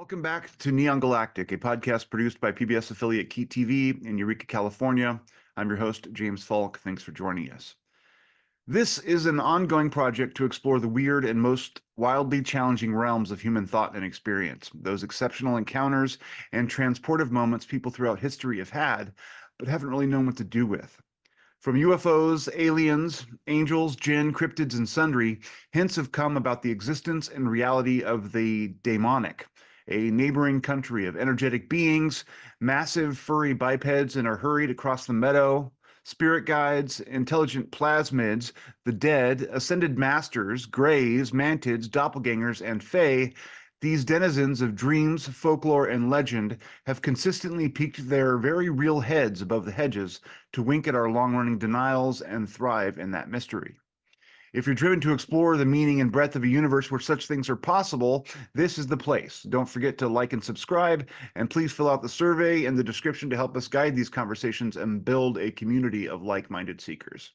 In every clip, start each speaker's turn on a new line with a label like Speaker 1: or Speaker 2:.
Speaker 1: Welcome back to Neon Galactic, a podcast produced by PBS affiliate Keat TV in Eureka, California. I'm your host, James Falk. Thanks for joining us. This is an ongoing project to explore the weird and most wildly challenging realms of human thought and experience, those exceptional encounters and transportive moments people throughout history have had, but haven't really known what to do with. From UFOs, aliens, angels, jinn, cryptids, and sundry, hints have come about the existence and reality of the demonic, a neighboring country of energetic beings, massive furry bipeds in a hurry to cross the meadow, spirit guides, intelligent plasmids, the dead, ascended masters, greys, mantids, doppelgangers, and fae. These denizens of dreams, folklore, and legend have consistently peeked their very real heads above the hedges to wink at our long-running denials and thrive in that mystery. If you're driven to explore the meaning and breadth of a universe where such things are possible, this is the place. Don't forget to like and subscribe, and please fill out the survey in the description to help us guide these conversations and build a community of like-minded seekers.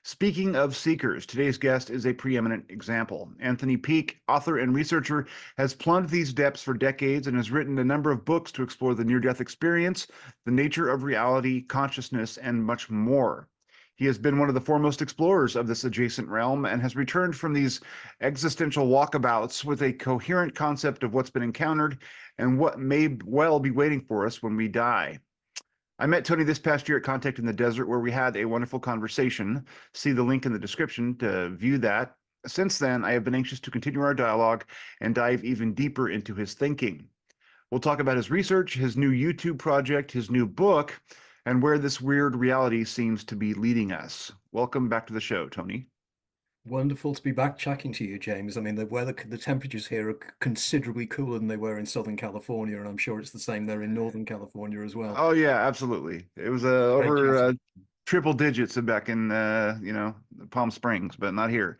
Speaker 1: Speaking of seekers, today's guest is a preeminent example. Anthony Peake, author and researcher, has plumbed these depths for decades and has written a number of books to explore the near-death experience, the nature of reality, consciousness, and much more. He has been one of the foremost explorers of this adjacent realm and has returned from these existential walkabouts with a coherent concept of what's been encountered and what may well be waiting for us when we die. I met Tony this past year at Contact in the Desert, where we had a wonderful conversation. See the link in the description to view that. Since then, I have been anxious to continue our dialogue and dive even deeper into his thinking. We'll talk about his research, his new YouTube project, his new book, and where this weird reality seems to be leading us. Welcome back to the show, Tony.
Speaker 2: Wonderful to be back chatting to you, James. I mean, the temperatures here are considerably cooler than they were in Southern California, and I'm sure it's the same there in Northern California as well.
Speaker 1: Oh yeah, absolutely. It was
Speaker 2: Great
Speaker 1: over
Speaker 2: chatting.
Speaker 1: triple digits back in Palm Springs, but not here.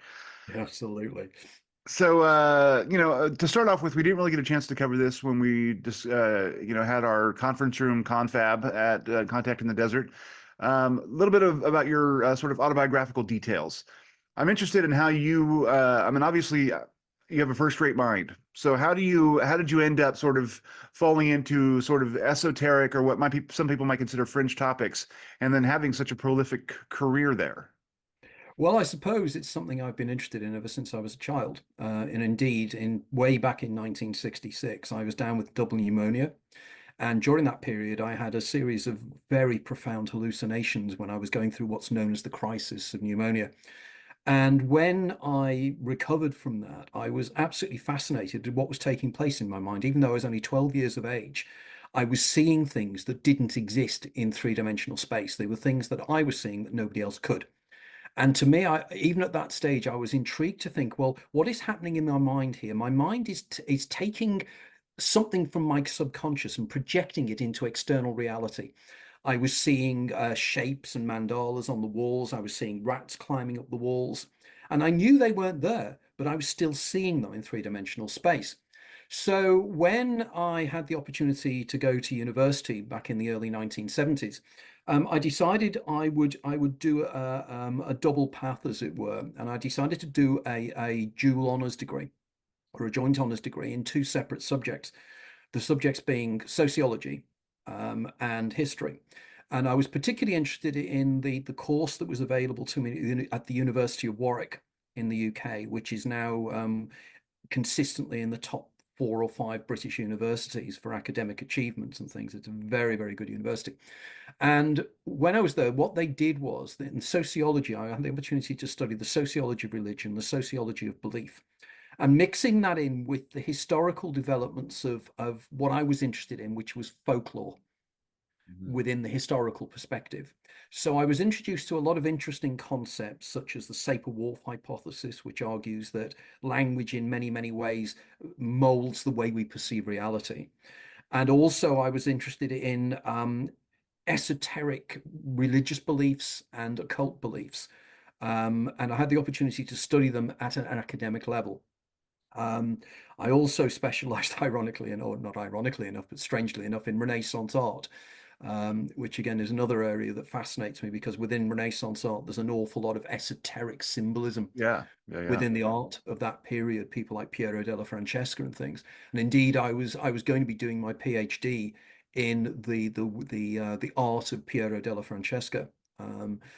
Speaker 2: Absolutely.
Speaker 1: So, to start off with, we didn't really get a chance to cover this when we just, had our conference room confab at Contact in the Desert. A little bit about your sort of autobiographical details. I'm interested in how you, obviously, you have a first-rate mind. So how did you end up sort of falling into sort of esoteric or what might be some people might consider fringe topics, and then having such a prolific career there?
Speaker 2: Well, I suppose it's something I've been interested in ever since I was a child. And indeed, in way back in 1966, I was down with double pneumonia. And during that period, I had a series of very profound hallucinations when I was going through what's known as the crisis of pneumonia. And when I recovered from that, I was absolutely fascinated with what was taking place in my mind. Even though I was only 12 years of age, I was seeing things that didn't exist in three-dimensional space. They were things that I was seeing that nobody else could. And to me, even at that stage, I was intrigued to think, well, what is happening in my mind here? My mind is taking something from my subconscious and projecting it into external reality. I was seeing shapes and mandalas on the walls. I was seeing rats climbing up the walls. And I knew they weren't there, but I was still seeing them in three-dimensional space. So when I had the opportunity to go to university back in the early 1970s, I decided I would do a double path, as it were, and I decided to do a dual honours degree or a joint honours degree in two separate subjects. The subjects being sociology and history. And I was particularly interested in the course that was available to me at the University of Warwick in the UK, which is now consistently in the top 4 or 5 British universities for academic achievements and things. It's a very, very good university. And when I was there, what they did was that in sociology, I had the opportunity to study the sociology of religion, the sociology of belief, and mixing that in with the historical developments of what I was interested in, which was folklore
Speaker 1: Mhm.
Speaker 2: within the historical perspective. So I was introduced to a lot of interesting concepts, such as the Sapir-Whorf hypothesis, which argues that language in many, many ways molds the way we perceive reality. And also I was interested in esoteric religious beliefs and occult beliefs. And I had the opportunity to study them at an academic level. I also specialized, ironically, or not ironically enough, but strangely enough, in Renaissance art. which again is another area that fascinates me because within Renaissance art, there's an awful lot of esoteric symbolism
Speaker 1: Yeah. Yeah. Yeah.
Speaker 2: within the art of that period, people like Piero della Francesca and things. And indeed, I was going to be doing my PhD in the art of Piero della Francesca.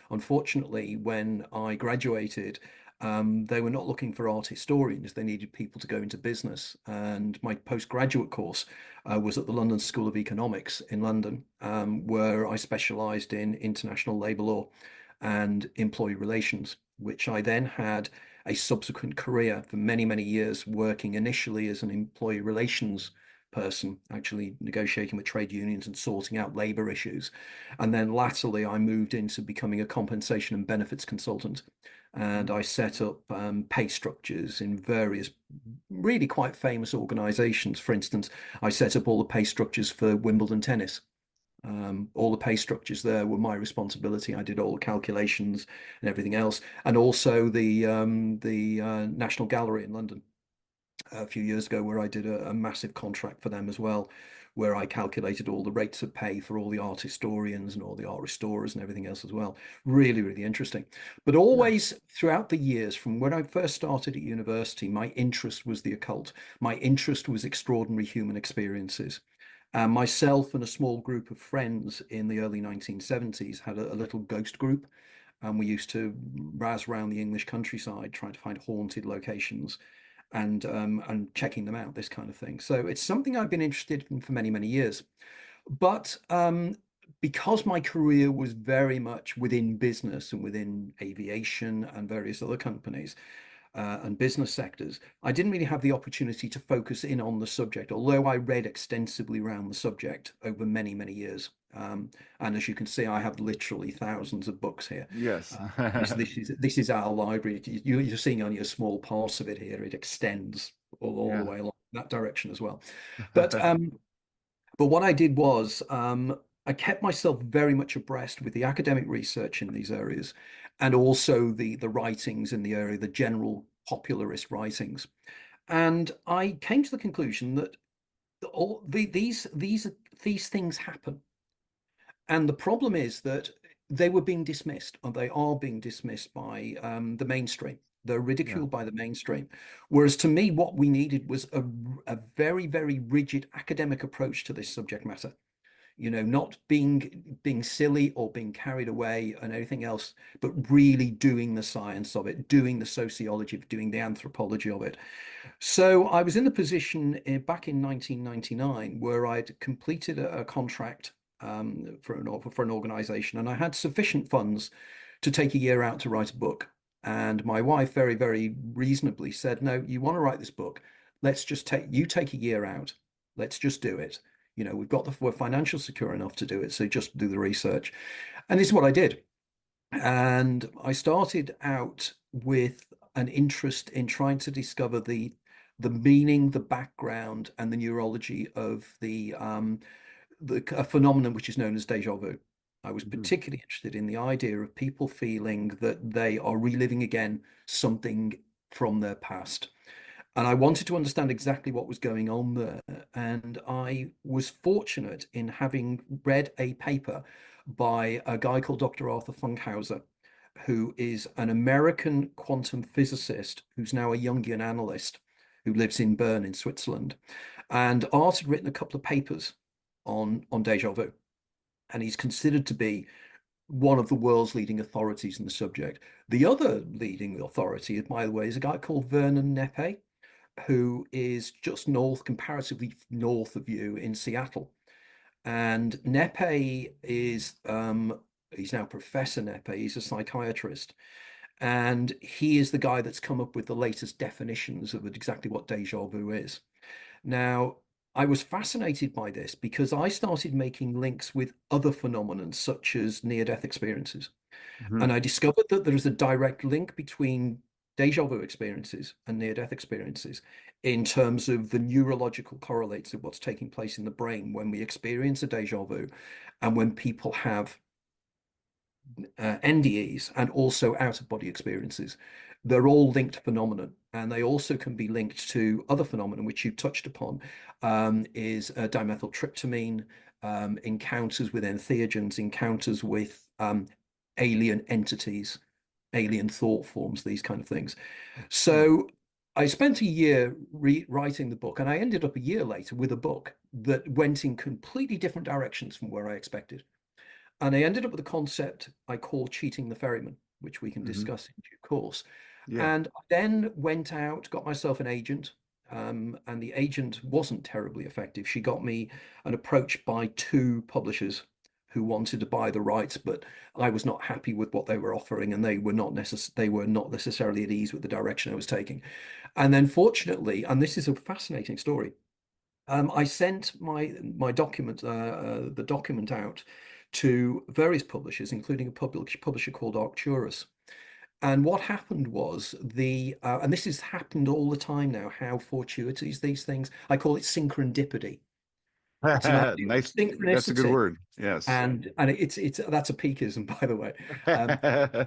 Speaker 2: Unfortunately, when I graduated, they were not looking for art historians. They needed people to go into business. And my postgraduate course was at the London School of Economics in London, where I specialized in international labor law and employee relations, which I then had a subsequent career for many, many years, working initially as an employee relations person, actually negotiating with trade unions and sorting out labor issues. And then latterly, I moved into becoming a compensation and benefits consultant. And I set up pay structures in various really quite famous organizations. For instance, I set up all the pay structures for Wimbledon tennis. All the pay structures there were my responsibility. I did all the calculations and everything else, and also the National Gallery in London a few years ago, where I did a massive contract for them as well, where I calculated all the rates of pay for all the art historians and all the art restorers and everything else as well. Really, really interesting. But
Speaker 1: Yeah.
Speaker 2: always throughout the years, from when I first started at university, my interest was the occult. My interest was extraordinary human experiences. Myself and a small group of friends in the early 1970s had a little ghost group, and we used to razz around the English countryside trying to find haunted locations and checking them out, this kind of thing. So it's something I've been interested in for many, many years. But because my career was very much within business and within aviation and various other companies, and business sectors, I didn't really have the opportunity to focus in on the subject, although I read extensively around the subject over many, many years. And as you can see, I have literally thousands of books here.
Speaker 1: Yes.
Speaker 2: Uh, this is our library. You're seeing only a small part of it here. It extends all the
Speaker 1: Yeah.
Speaker 2: way along that direction as well. But what I did was I kept myself very much abreast with the academic research in these areas and also the writings in the area, the general popularist writings. And I came to the conclusion that these things happen. And the problem is that they were being dismissed, or they are being dismissed by the mainstream. They're
Speaker 1: Yeah.
Speaker 2: ridiculed by the mainstream. Whereas to me, what we needed was a very, very rigid academic approach to this subject matter. Not being silly or being carried away and anything else, but really doing the science of it, doing the sociology, doing the anthropology of it. So I was in the position back in 1999 where I'd completed a contract for an organization, and I had sufficient funds to take a year out to write a book. And my wife very, very reasonably said, "No, you want to write this book? Let's just take a year out. Let's just do it. We're financially secure enough to do it, so just do the research." And this is what I did. And I started out with an interest in trying to discover the meaning, the background, and the neurology of the a phenomenon which is known as deja vu. I was
Speaker 1: Mhm.
Speaker 2: particularly interested in the idea of people feeling that they are reliving again something from their past. And I wanted to understand exactly what was going on there. And I was fortunate in having read a paper by a guy called Dr. Arthur Funkhauser, who is an American quantum physicist who's now a Jungian analyst who lives in Bern in Switzerland. And Art had written a couple of papers on deja vu. And he's considered to be one of the world's leading authorities in the subject. The other leading authority, by the way, is a guy called Vernon Neppe, who is just comparatively north of you in Seattle. And Neppe he's now Professor Neppe, he's a psychiatrist. And he is the guy that's come up with the latest definitions of exactly what deja vu is. Now, I was fascinated by this because I started making links with other phenomena, such as near-death experiences.
Speaker 1: Mhm.
Speaker 2: And I discovered that there is a direct link between deja vu experiences and near-death experiences in terms of the neurological correlates of what's taking place in the brain when we experience a deja vu and when people have NDEs and also out-of-body experiences. They're all linked phenomena, and they also can be linked to other phenomena which you touched upon, is dimethyltryptamine encounters with entheogens, encounters with alien entities, alien thought forms, these kind of things.
Speaker 1: Hmm.
Speaker 2: So I spent a year writing the book, and I ended up a year later with a book that went in completely different directions from where I expected. And I ended up with a concept I call cheating the ferryman, which we can
Speaker 1: Hmm.
Speaker 2: discuss in due course.
Speaker 1: Yeah.
Speaker 2: And I then went out, got myself an agent, and the agent wasn't terribly effective. She got me an approach by two publishers who wanted to buy the rights, but I was not happy with what they were offering, and they were not necessarily at ease with the direction I was taking. And then, fortunately, and this is a fascinating story, I sent my document, the document out to various publishers, including a publisher called Arcturus. And what happened was and this has happened all the time now, how fortuitous these things, I call it synchronidity. It's a matter of
Speaker 1: Nice. That's a good
Speaker 2: synchronicity.
Speaker 1: word. Yes.
Speaker 2: And it's that's a peakism, by the way. Um,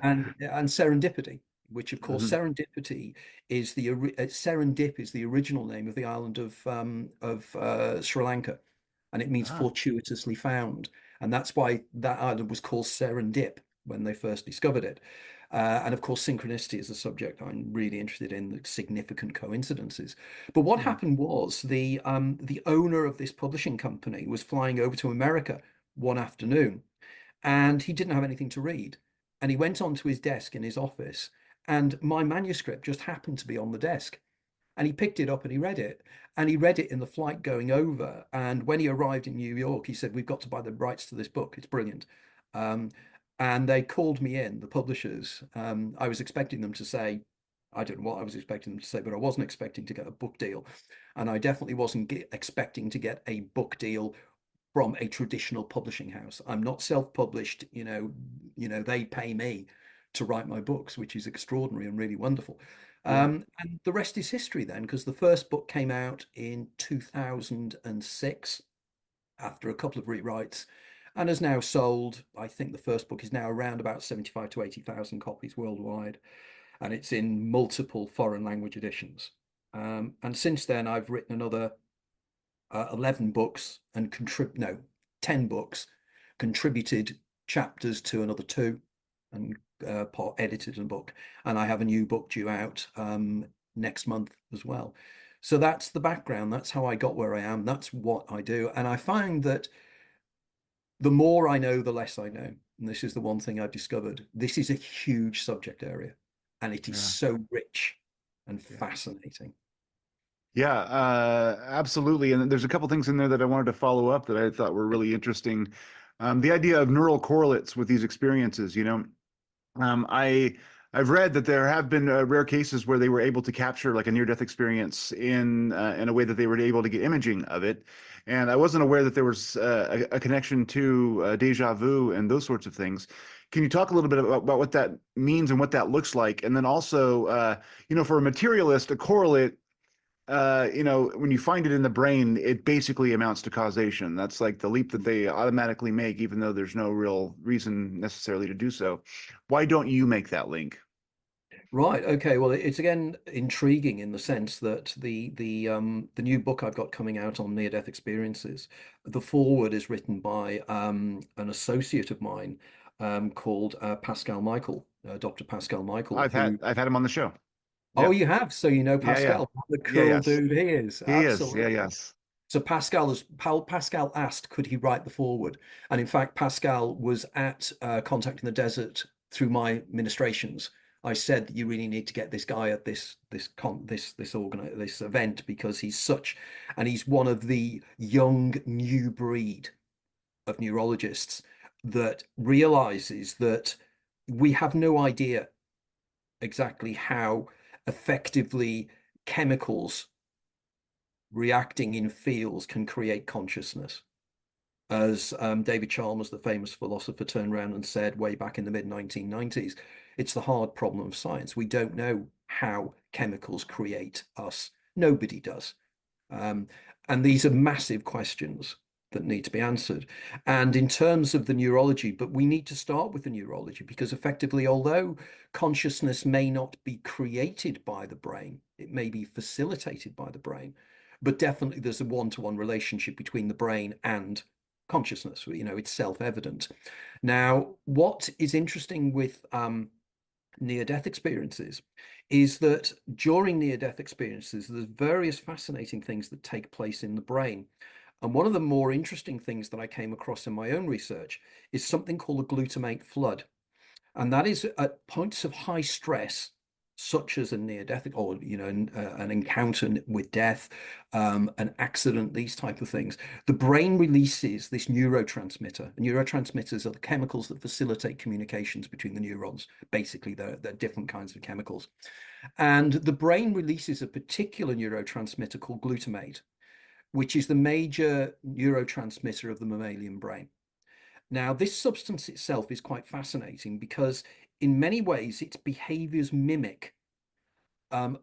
Speaker 2: and serendipity, which of course
Speaker 1: Mhm.
Speaker 2: serendipity is Serendip is the original name of the island of Sri Lanka, and it means
Speaker 1: Ah,
Speaker 2: fortuitously found, and that's why that island was called Serendip when they first discovered it. And of course, synchronicity is a subject I'm really interested in, the significant coincidences. But what
Speaker 1: hmm.
Speaker 2: happened was the owner of this publishing company was flying over to America one afternoon, and he didn't have anything to read. And he went onto his desk in his office, and my manuscript just happened to be on the desk. And he picked it up and he read it. And he read it in the flight going over. And when he arrived in New York, he said, "We've got to buy the rights to this book. It's brilliant." Um, and they called me in, the publishers. I was expecting them to say, I don't know what I was expecting them to say, but I wasn't expecting to get a book deal. And I definitely wasn't expecting to get a book deal from a traditional publishing house. I'm not self-published, they pay me to write my books, which is extraordinary and really wonderful.
Speaker 1: Yeah.
Speaker 2: And the rest is history then, because the first book came out in 2006 after a couple of rewrites and has now sold. I think the first book is now around about 75 to 80,000 copies worldwide, and it's in multiple foreign language editions. And since then, I've written another 11 books and 10 books, contributed chapters to another two, and part edited a book. And I have a new book due out next month as well. So that's the background. That's how I got where I am. That's what I do. And I find that the more I know, the less I know. And this is the one thing I've discovered. This is a huge subject area, and it is
Speaker 1: Yeah.
Speaker 2: so rich and
Speaker 1: Yeah.
Speaker 2: fascinating.
Speaker 1: Yeah, absolutely. And there's a couple things in there that I wanted to follow up that I thought were really interesting. The idea of neural correlates with these experiences, Um, I I've read that there have been rare cases where they were able to capture like a near-death experience in a way that they were able to get imaging of it, and I wasn't aware that there was a connection to deja vu and those sorts of things. Can you talk a little bit about what that means and what that looks like? And then also, for a materialist, a correlate, when you find it in the brain, it basically amounts to causation. That's like the leap that they automatically make, even though there's no real reason necessarily to do so. Why don't you make that link?
Speaker 2: Right. Okay. Well, it's again intriguing in the sense that the new book I've got coming out on near-death experiences, the foreword is written by an associate of mine called Pascal Michael, Dr. Pascal Michael, who.
Speaker 1: I've had him on the show.
Speaker 2: Oh,
Speaker 1: Yeah.
Speaker 2: you have. So you know
Speaker 1: Yeah, yeah.
Speaker 2: Pascal, what the
Speaker 1: Yeah,
Speaker 2: cool
Speaker 1: yes.
Speaker 2: dude he is.
Speaker 1: He is. Yeah,
Speaker 2: Absolutely.
Speaker 1: yes.
Speaker 2: So Pascal asked, could he write the foreword? And in fact, Pascal was at Contact in the Desert through my ministrations. I said that you really need to get this guy at this event, because he's one of the young new breed of neurologists that realizes that we have no idea exactly how effectively chemicals reacting in fields can create consciousness. As David Chalmers, the famous philosopher, turned around and said way back in the mid 1990s, it's the hard problem of science. We don't know how chemicals create us. Nobody does. Um, and these are massive questions that need to be answered. And in terms of the neurology, but we need to start with the neurology, because effectively, although consciousness may not be created by the brain, it may be facilitated by the brain, but definitely there's a one-to-one relationship between the brain and consciousness. It's self-evident. Now, what is interesting with near-death experiences is that during near-death experiences, there's various fascinating things that take place in the brain. And one of the more interesting things that I came across in my own research is something called a glutamate flood. And that is at points of high stress, such as a near-death or an encounter with death, an accident, these type of things. The brain releases this neurotransmitter. Neurotransmitters are the chemicals that facilitate communications between the neurons. Basically, they're different kinds of chemicals. And the brain releases a particular neurotransmitter called glutamate, which is the major neurotransmitter of the mammalian brain. Now, this substance itself is quite fascinating because in many ways its behaviors mimic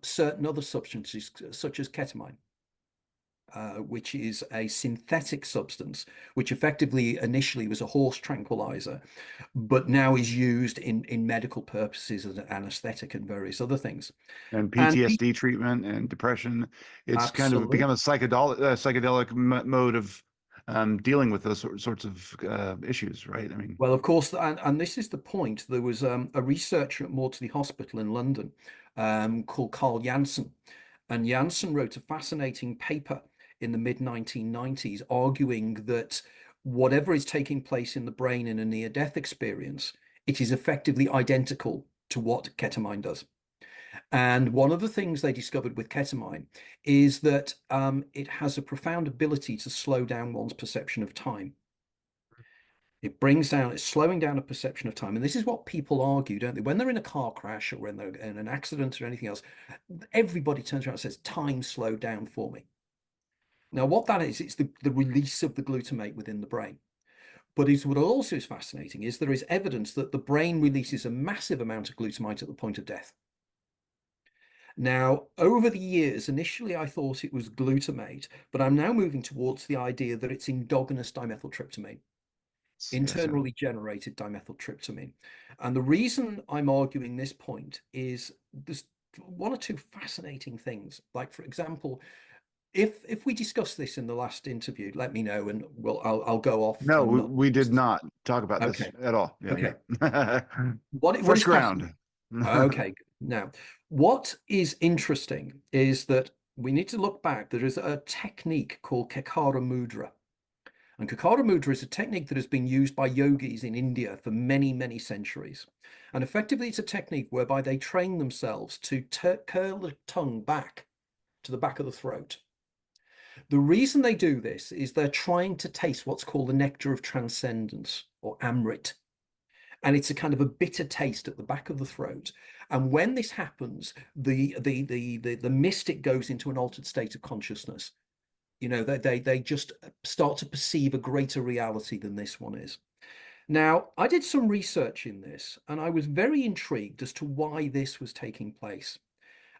Speaker 2: certain other substances, such as ketamine, which is a synthetic substance, which effectively initially was a horse tranquilizer, but now is used in medical purposes as an anesthetic and various other things.
Speaker 1: And
Speaker 2: And
Speaker 1: PTSD treatment and depression. It's kind of become
Speaker 2: absolutely.
Speaker 1: a psychedelic mode of dealing with those sorts of issues, right? I mean,
Speaker 2: Well, of course, and this is the point. There was a researcher at Maudsley Hospital in London called Carl Janssen, and Janssen wrote a fascinating paper in the mid 1990s arguing that whatever is taking place in the brain in a near-death experience, it is effectively identical to what ketamine does. And one of the things they discovered with ketamine is that it has a profound ability to slow down one's perception of time. It's slowing down a perception of time. And this is what people argue, don't they? When they're in a car crash or when they're in an accident or anything else, everybody turns around and says, time slowed down for me. Now, what that is, it's the release of the glutamate within the brain. But what also is fascinating is there is evidence that the brain releases a massive amount of glutamate at the point of death. Now, over the years, initially I thought it was glutamate, but I'm now moving towards the idea that it's endogenous dimethyltryptamine,
Speaker 1: yes,
Speaker 2: internally generated dimethyltryptamine. And the reason I'm arguing this point is there's one or two fascinating things. Like, for example, if we discussed this in the last interview, let me know and I'll go off
Speaker 1: no,
Speaker 2: and
Speaker 1: we,
Speaker 2: not.
Speaker 1: we did not talk about this
Speaker 2: Okay.
Speaker 1: at all. Yeah,
Speaker 2: Okay.
Speaker 1: yeah.
Speaker 2: What
Speaker 1: Fresh
Speaker 2: is fascinating?
Speaker 1: ground.
Speaker 2: Okay. Now, what is interesting is that we need to look back. There is a technique called Kekara Mudra. And Kekara Mudra is a technique that has been used by yogis in India for many, many centuries. And effectively, it's a technique whereby they train themselves to curl the tongue back to the back of the throat. The reason they do this is they're trying to taste what's called the nectar of transcendence, or Amrit. And it's a kind of a bitter taste at the back of the throat. And when this happens, the mystic goes into an altered state of consciousness. They just start to perceive a greater reality than this one is. Now, I did some research in this, and I was very intrigued as to why this was taking place.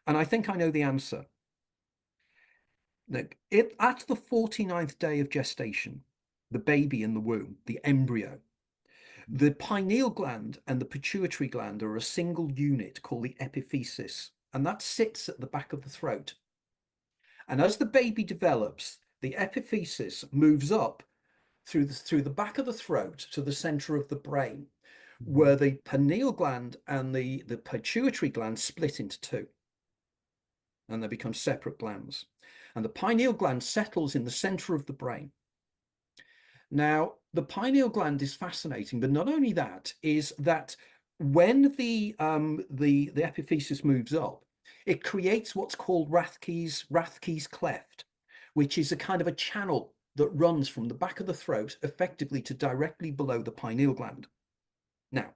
Speaker 2: And I think I know the answer. Look, at the 49th day of gestation, the baby in the womb, the embryo, the pineal gland and the pituitary gland are a single unit called the epiphysis, and that sits at the back of the throat. And as the baby develops, the epiphysis moves up through the back of the throat to the center of the brain, where the pineal gland and the pituitary gland split into two, and they become separate glands. And the pineal gland settles in the center of the brain. Now, the pineal gland is fascinating, but not only that, is that when the epiphysis moves up, it creates what's called Rathke's cleft, which is a kind of a channel that runs from the back of the throat effectively to directly below the pineal gland. Now,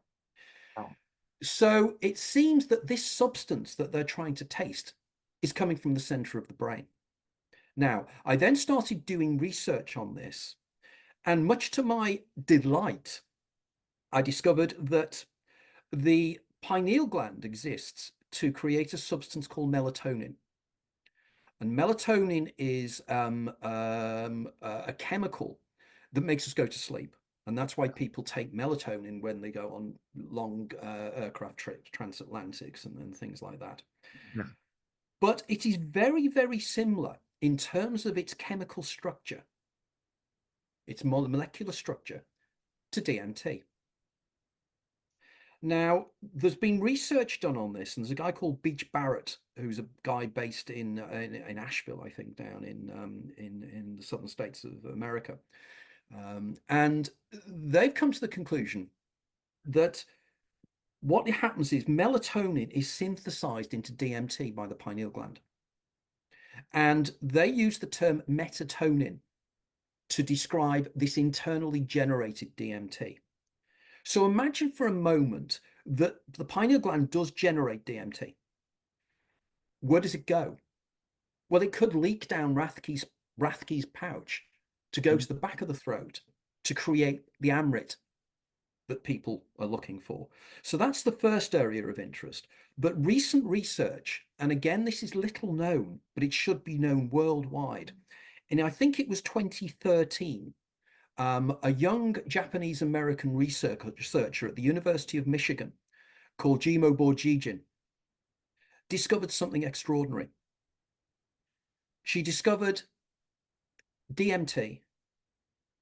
Speaker 2: so it seems that this substance that they're trying to taste is coming from the center of the brain. Now, I then started doing research on this, and much to my delight, I discovered that the pineal gland exists to create a substance called melatonin. And melatonin is a chemical that makes us go to sleep. And that's why people take melatonin when they go on long aircraft trips, transatlantics, and things like that.
Speaker 1: Yeah.
Speaker 2: But it is very, very similar in terms of its chemical structure. its molecular structure, to DMT. Now, there's been research done on this, and there's a guy called Beach Barrett, who's a guy based in Asheville, I think, down in the southern states of America, and they've come to the conclusion that what happens is melatonin is synthesized into DMT by the pineal gland, and they use the term metatonin to describe this internally generated DMT. So imagine for a moment that the pineal gland does generate DMT. Where does it go? Well, it could leak down Rathke's pouch to go to the back of the throat to create the amrit that people are looking for. So that's the first area of interest. But recent research, and again, this is little known, but it should be known worldwide. And I think it was 2013, a young Japanese-American researcher at the University of Michigan called Jimo Borjigin discovered something extraordinary. She discovered DMT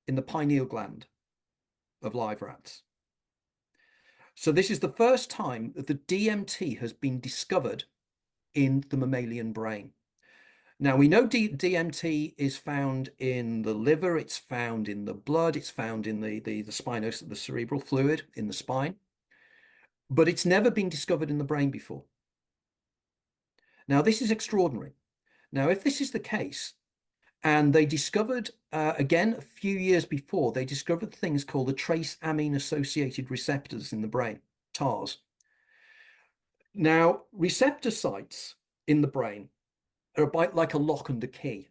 Speaker 2: in the pineal gland of live rats. So this is the first time that the DMT has been discovered in the mammalian brain. Now, we know DMT is found in the liver, it's found in the blood, it's found in the cerebral fluid in the spine, but it's never been discovered in the brain before. Now, this is extraordinary. Now, if this is the case, and they discovered, again, a few years before, they discovered things called the trace amine-associated receptors in the brain, TARS. Now, receptor sites in the brain are a bit like a lock and a key.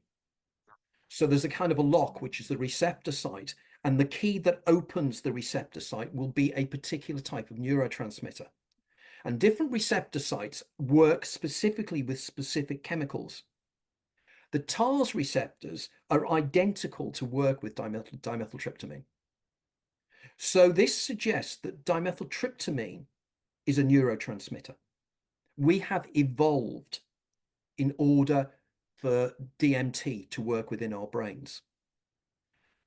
Speaker 2: So there's a kind of a lock, which is the receptor site, and the key that opens the receptor site will be a particular type of neurotransmitter. And different receptor sites work specifically with specific chemicals. The TARS receptors are identical to work with dimethyltryptamine. So this suggests that dimethyltryptamine is a neurotransmitter. We have evolved in order for DMT to work within our brains.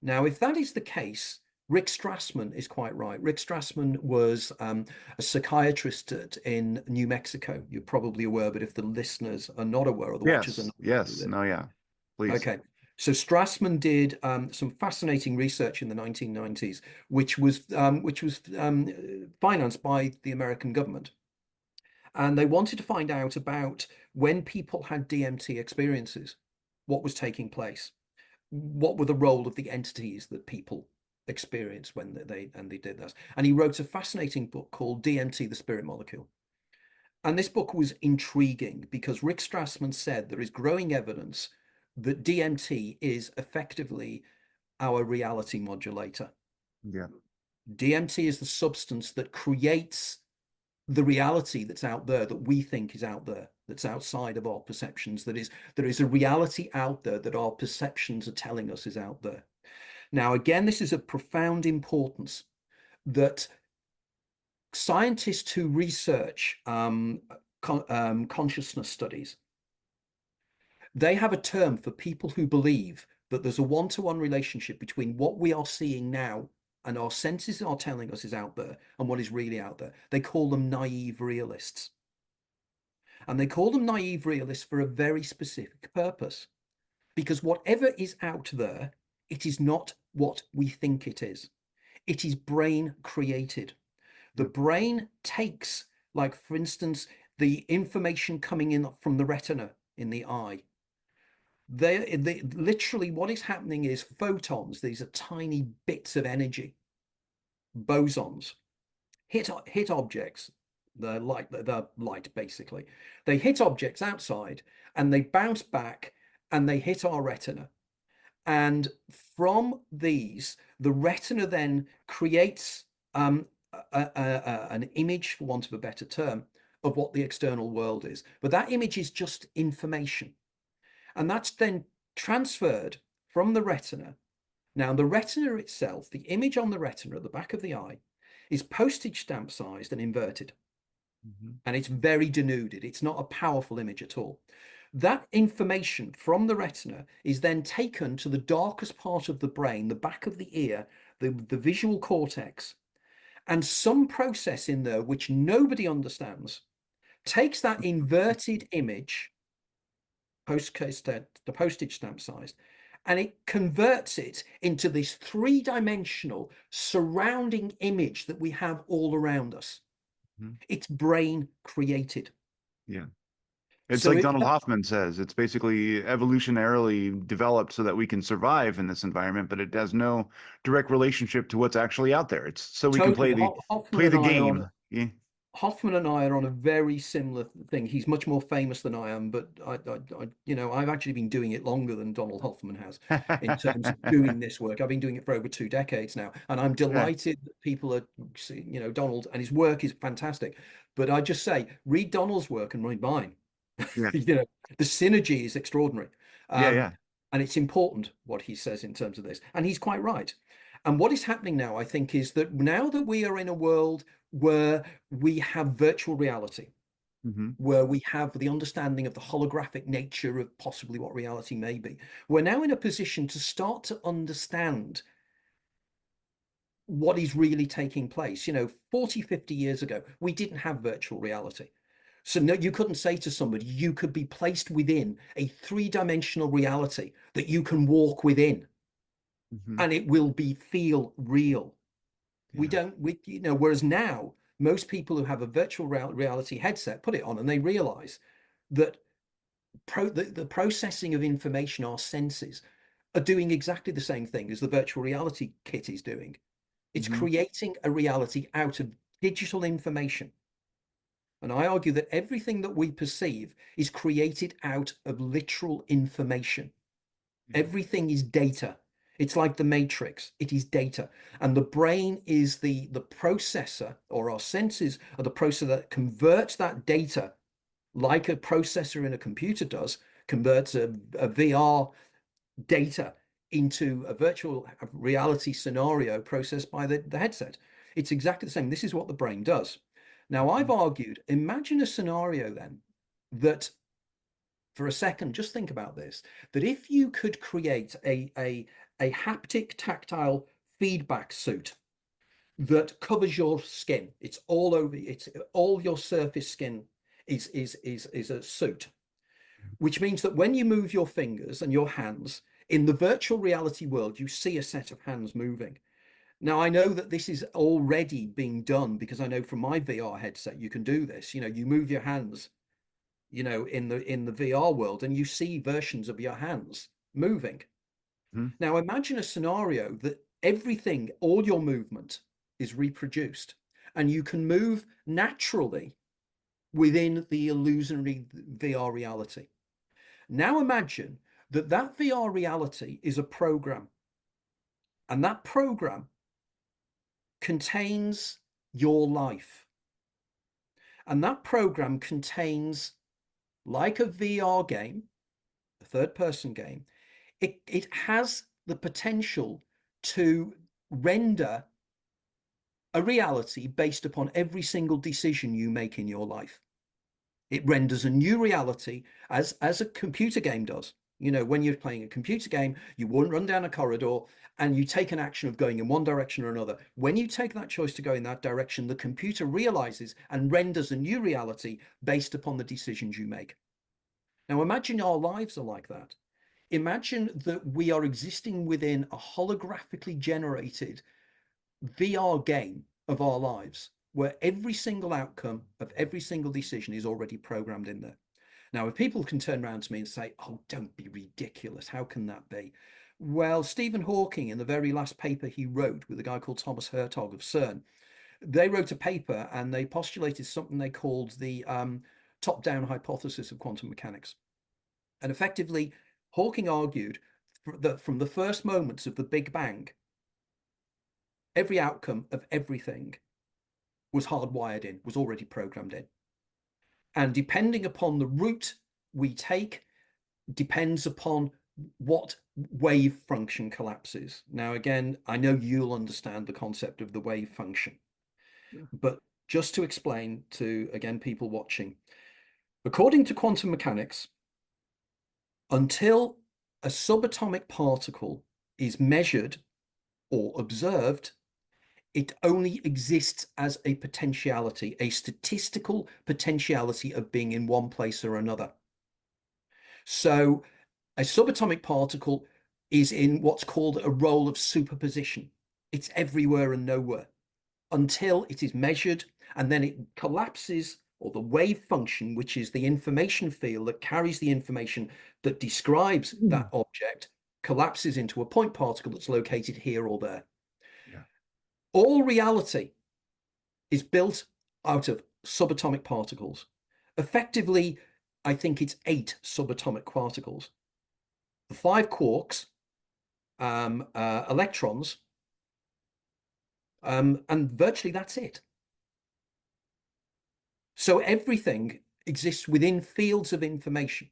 Speaker 2: Now, if that is the case, Rick Strassman is quite right. Rick Strassman was a psychiatrist in New Mexico. You're probably aware, but if the listeners are not aware, or the watchers are not aware.
Speaker 1: Yes, no, yeah, please.
Speaker 2: Okay, so Strassman did some fascinating research in the 1990s, which was financed by the American government. And they wanted to find out about when people had DMT experiences, what was taking place, what were the role of the entities that people experienced when they did that. And he wrote a fascinating book called DMT, the Spirit Molecule. And this book was intriguing because Rick Strassman said there is growing evidence that DMT is effectively our reality modulator.
Speaker 1: Yeah.
Speaker 2: DMT is the substance that creates the reality that's out there, that we think is out there, that's outside of our perceptions, there is a reality out there that our perceptions are telling us is out there. Now, again, this is of profound importance, that scientists who research consciousness studies, they have a term for people who believe that there's a one-to-one relationship between what we are seeing now and our senses are telling us is out there and what is really out there. They call them naive realists. And they call them naive realists for a very specific purpose. Because whatever is out there, it is not what we think it is. It is brain created. The brain takes, like, for instance, the information coming in from the retina in the eye. They literally, what is happening is photons, these are tiny bits of energy, bosons, hit objects, the light basically. They hit objects outside and they bounce back and they hit our retina. And from these, the retina then creates an image, for want of a better term, of what the external world is. But that image is just information. And that's then transferred from the retina. Now, the retina itself, the image on the retina at the back of the eye, is postage stamp sized and inverted. And it's very denuded. It's not a powerful image at all. That information from the retina is then taken to the darkest part of the brain, the back of the ear, the visual cortex, and some process in there which nobody understands takes that inverted image, the postage stamp size, and it converts it into this three-dimensional surrounding image that we have all around us.
Speaker 1: Mhm.
Speaker 2: It's brain created.
Speaker 1: Yeah. It's
Speaker 2: So
Speaker 1: like
Speaker 2: if
Speaker 1: Donald Hoffman says, it's basically evolutionarily developed so that we can survive in this environment, but it has no direct relationship to what's actually out there. It's so we can
Speaker 2: totally,
Speaker 1: play the game. Yeah.
Speaker 2: Hoffman and I are on a very similar thing. He's much more famous than I am, but I've actually been doing it longer than Donald Hoffman has in terms of doing this work. I've been doing it for over 2 decades now, and I'm
Speaker 1: Yeah.
Speaker 2: delighted that people are, Donald, and his work is fantastic. But I just say, read Donald's work and read mine.
Speaker 1: Yeah.
Speaker 2: The synergy is extraordinary,
Speaker 1: Yeah.
Speaker 2: um,
Speaker 1: Yeah.
Speaker 2: and it's important what he says in terms of this, and he's quite right. And what is happening now, I think, is that now that we are in a world where we have virtual reality,
Speaker 1: Hmm.
Speaker 2: where we have the understanding of the holographic nature of possibly what reality may be, we're now in a position to start to understand what is really taking place. 40, 50 years ago, we didn't have virtual reality. So no, you couldn't say to somebody, you could be placed within a three-dimensional reality that you can walk within,
Speaker 1: Hmm.
Speaker 2: and it will feel real. We
Speaker 1: Yeah.
Speaker 2: don't, whereas now, most people who have a virtual reality headset put it on and they realize that the processing of information, our senses, are doing exactly the same thing as the virtual reality kit is doing. It's
Speaker 1: Hmm.
Speaker 2: creating a reality out of digital information. And I argue that everything that we perceive is created out of literal information.
Speaker 1: Yeah.
Speaker 2: Everything is data. It's like the matrix. It is data. And the brain is the processor, or our senses are the processor that converts that data, like a processor in a computer does, converts a VR data into a virtual reality scenario processed by the headset. It's exactly the same. This is what the brain does. Now, I've
Speaker 1: Mhm.
Speaker 2: argued, imagine a scenario then that, for a second, just think about this, that if you could create a haptic tactile feedback suit that covers your skin, it's all over, it's all your surface skin is a suit, which means that when you move your fingers and your hands in the virtual reality world, you see a set of hands moving. Now, I know that this is already being done because I know from my VR headset you can do this. You move your hands, in the VR world, and you see versions of your hands moving.
Speaker 1: Mhm.
Speaker 2: Now, imagine a scenario that everything, all your movement is reproduced, and you can move naturally within the illusionary VR reality. Now imagine that that VR reality is a program, and that program contains your life. And that program contains, like a VR game, a third person game, it has the potential to render a reality based upon every single decision you make in your life. It renders a new reality as a computer game does. When you're playing a computer game, you won't run down a corridor and you take an action of going in one direction or another. When you take that choice to go in that direction, the computer realizes and renders a new reality based upon the decisions you make. Now, imagine our lives are like that. Imagine that we are existing within a holographically generated VR game of our lives, where every single outcome of every single decision is already programmed in there. Now, if people can turn around to me and say, oh, don't be ridiculous, how can that be? Well, Stephen Hawking, in the very last paper he wrote with a guy called Thomas Hertog of CERN, they wrote a paper and they postulated something they called the top-down hypothesis of quantum mechanics. And effectively, Hawking argued that from the first moments of the Big Bang, every outcome of everything was hardwired in, was already programmed in. And depending upon the route we take, depends upon what wave function collapses. Now, again, I know you'll understand the concept of the wave function, but just to explain to, again, people watching, according to quantum mechanics, Until a subatomic particle is measured or observed, it only exists as a potentiality, a statistical potentiality of being in one place or another. So a subatomic particle is in what's called a role of superposition. It's everywhere and nowhere until it is measured, and then it collapses, or the wave function, which is the information field that carries the information that describes that object, collapses into a point particle that's located here or there.
Speaker 1: Yeah.
Speaker 2: All reality is built out of subatomic particles. Effectively, I think it's 8 subatomic particles. The 5 quarks, electrons, and virtually that's it. So everything exists within fields of information.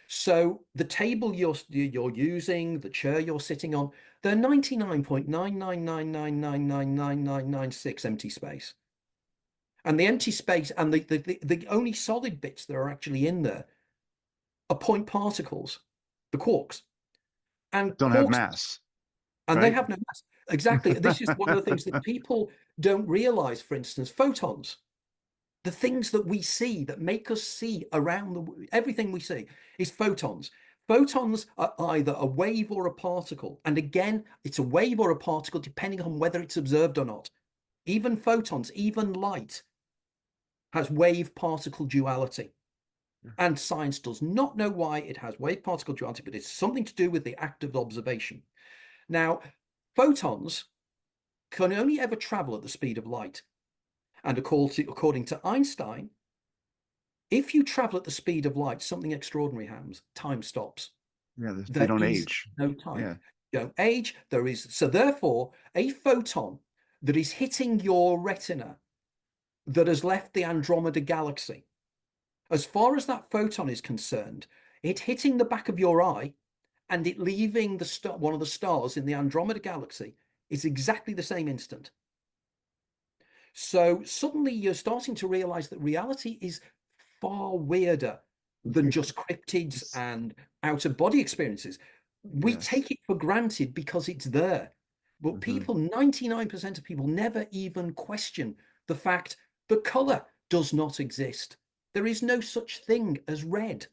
Speaker 2: So the table you're using, the chair you're sitting on, they're 99.999999996 empty space. And the empty space and the only solid bits that are actually in there are point particles, the quarks. And
Speaker 1: Don't have
Speaker 2: quarks,
Speaker 1: mass,
Speaker 2: and they
Speaker 1: right?
Speaker 2: have no mass. Exactly. This is one of the things that people don't realize, for instance, photons. The things that we see that make us see around everything we see is photons. Photons are either a wave or a particle. And again, it's a wave or a particle depending on whether it's observed or not. Even photons, even light has wave particle duality. And science does not know why it has wave particle duality, but it's something to do with the act of observation. Now, photons can only ever travel at the speed of light. And according to Einstein, if you travel at the speed of light, something extraordinary happens. Time stops.
Speaker 1: Yeah, they
Speaker 2: There
Speaker 1: don't
Speaker 2: is
Speaker 1: age.
Speaker 2: no time.
Speaker 1: Yeah.
Speaker 2: You don't age. There is. So therefore, a photon that is hitting your retina that has left the Andromeda galaxy, as far as that photon is concerned, it hitting the back of your eye and it leaving the star, one of the stars in the Andromeda galaxy, is exactly the same instant. So suddenly you're starting to realize that reality is far weirder than just cryptids and out-of-body experiences. We
Speaker 1: Yes.
Speaker 2: take it for granted because it's there. But people, 99% of people never even question the fact that color does not exist. There is no such thing as red.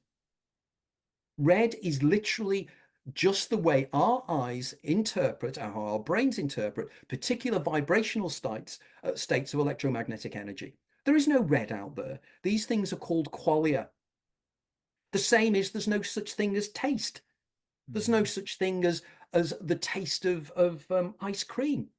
Speaker 2: Red is literally just the way our eyes interpret, our brains interpret particular vibrational states of electromagnetic energy. There is no red out there. These things are called qualia. The same is there's no such thing as taste. There's no such thing as the taste of ice cream.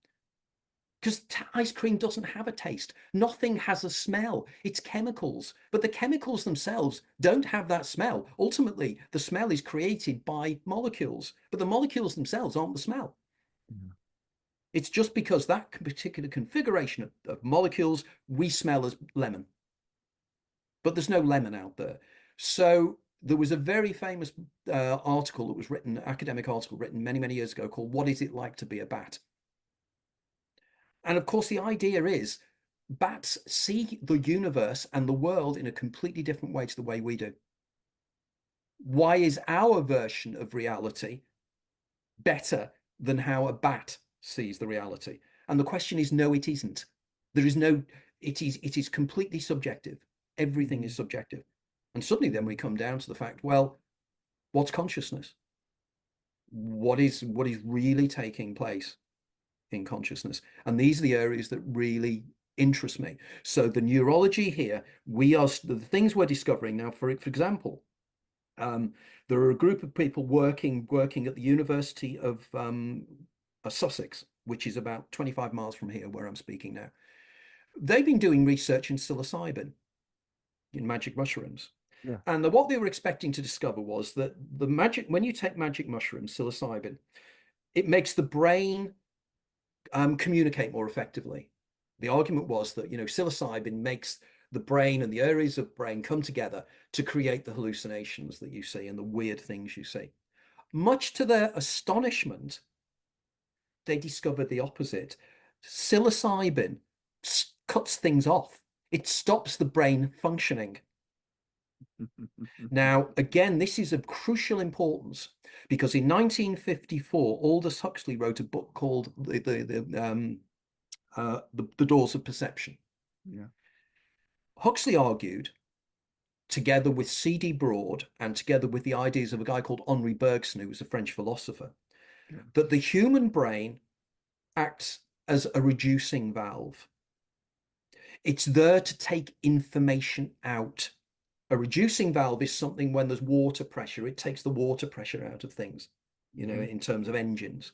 Speaker 2: Because ice cream doesn't have a taste. Nothing has a smell. It's chemicals. But the chemicals themselves don't have that smell. Ultimately, the smell is created by molecules. But the molecules themselves aren't the smell. It's just because that particular configuration of molecules, we smell as lemon. But there's no lemon out there. So there was a very famous article that was written, academic article written many, many years ago called "What Is It Like to Be a Bat?" And of course, the idea is bats see the universe and the world in a completely different way to the way we do. Why is our version of reality better than how a bat sees the reality? And the question is, no, it isn't. There is no, it is completely subjective. Everything is subjective. And suddenly then we come down to the fact, well, what's consciousness? What is really taking place in consciousness? And these are the areas that really interest me. So the neurology here, the things we're discovering now, for example, there are a group of people working at the University of Sussex, which is about 25 miles from here where I'm speaking now. They've been doing research in psilocybin, in magic mushrooms.
Speaker 1: Yeah.
Speaker 2: And what they were expecting to discover was that when you take magic mushrooms, psilocybin, it makes the brain communicate more effectively. The argument was that, psilocybin makes the brain and the areas of brain come together to create the hallucinations that you see and the weird things you see. Much to their astonishment, they discovered the opposite. Psilocybin cuts things off. It stops the brain functioning. Now, again, this is of crucial importance because in 1954, Aldous Huxley wrote a book called The Doors of Perception.
Speaker 1: Yeah.
Speaker 2: Huxley argued, together with C.D. Broad and together with the ideas of a guy called Henri Bergson, who was a French philosopher,
Speaker 1: Yeah.
Speaker 2: that the human brain acts as a reducing valve. It's there to take information out. A reducing valve is something when there's water pressure, it takes the water pressure out of things, in terms of engines.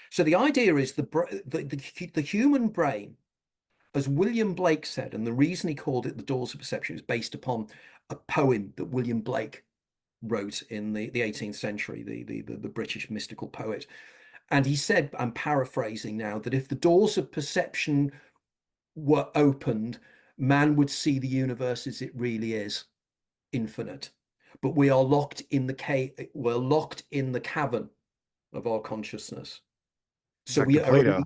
Speaker 2: So the idea is the human brain, as William Blake said, and the reason he called it The Doors of Perception is based upon a poem that William Blake wrote in the 18th century, the British mystical poet. And he said, I'm paraphrasing now, that if the doors of perception were opened, man would see the universe as it really is, infinite. But we are we're locked in the cavern of our consciousness. So
Speaker 1: Back
Speaker 2: we
Speaker 1: to
Speaker 2: are,
Speaker 1: Plato.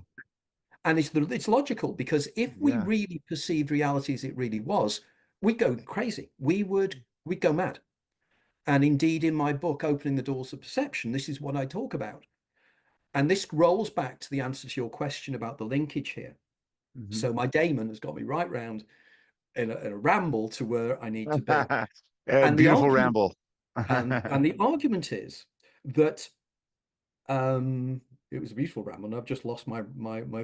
Speaker 2: and it's logical because if we
Speaker 1: Yeah.
Speaker 2: really perceived reality as it really was, we'd go crazy. We'd go mad. And indeed, in my book, Opening the Doors of Perception, this is what I talk about. And this rolls back to the answer to your question about the linkage here.
Speaker 1: Mhm.
Speaker 2: So my daemon has got me right round in a ramble to where I need to be.
Speaker 1: A
Speaker 2: And the
Speaker 1: beautiful
Speaker 2: argument
Speaker 1: ramble.
Speaker 2: and the argument is that it was a beautiful ramble, and I've just lost my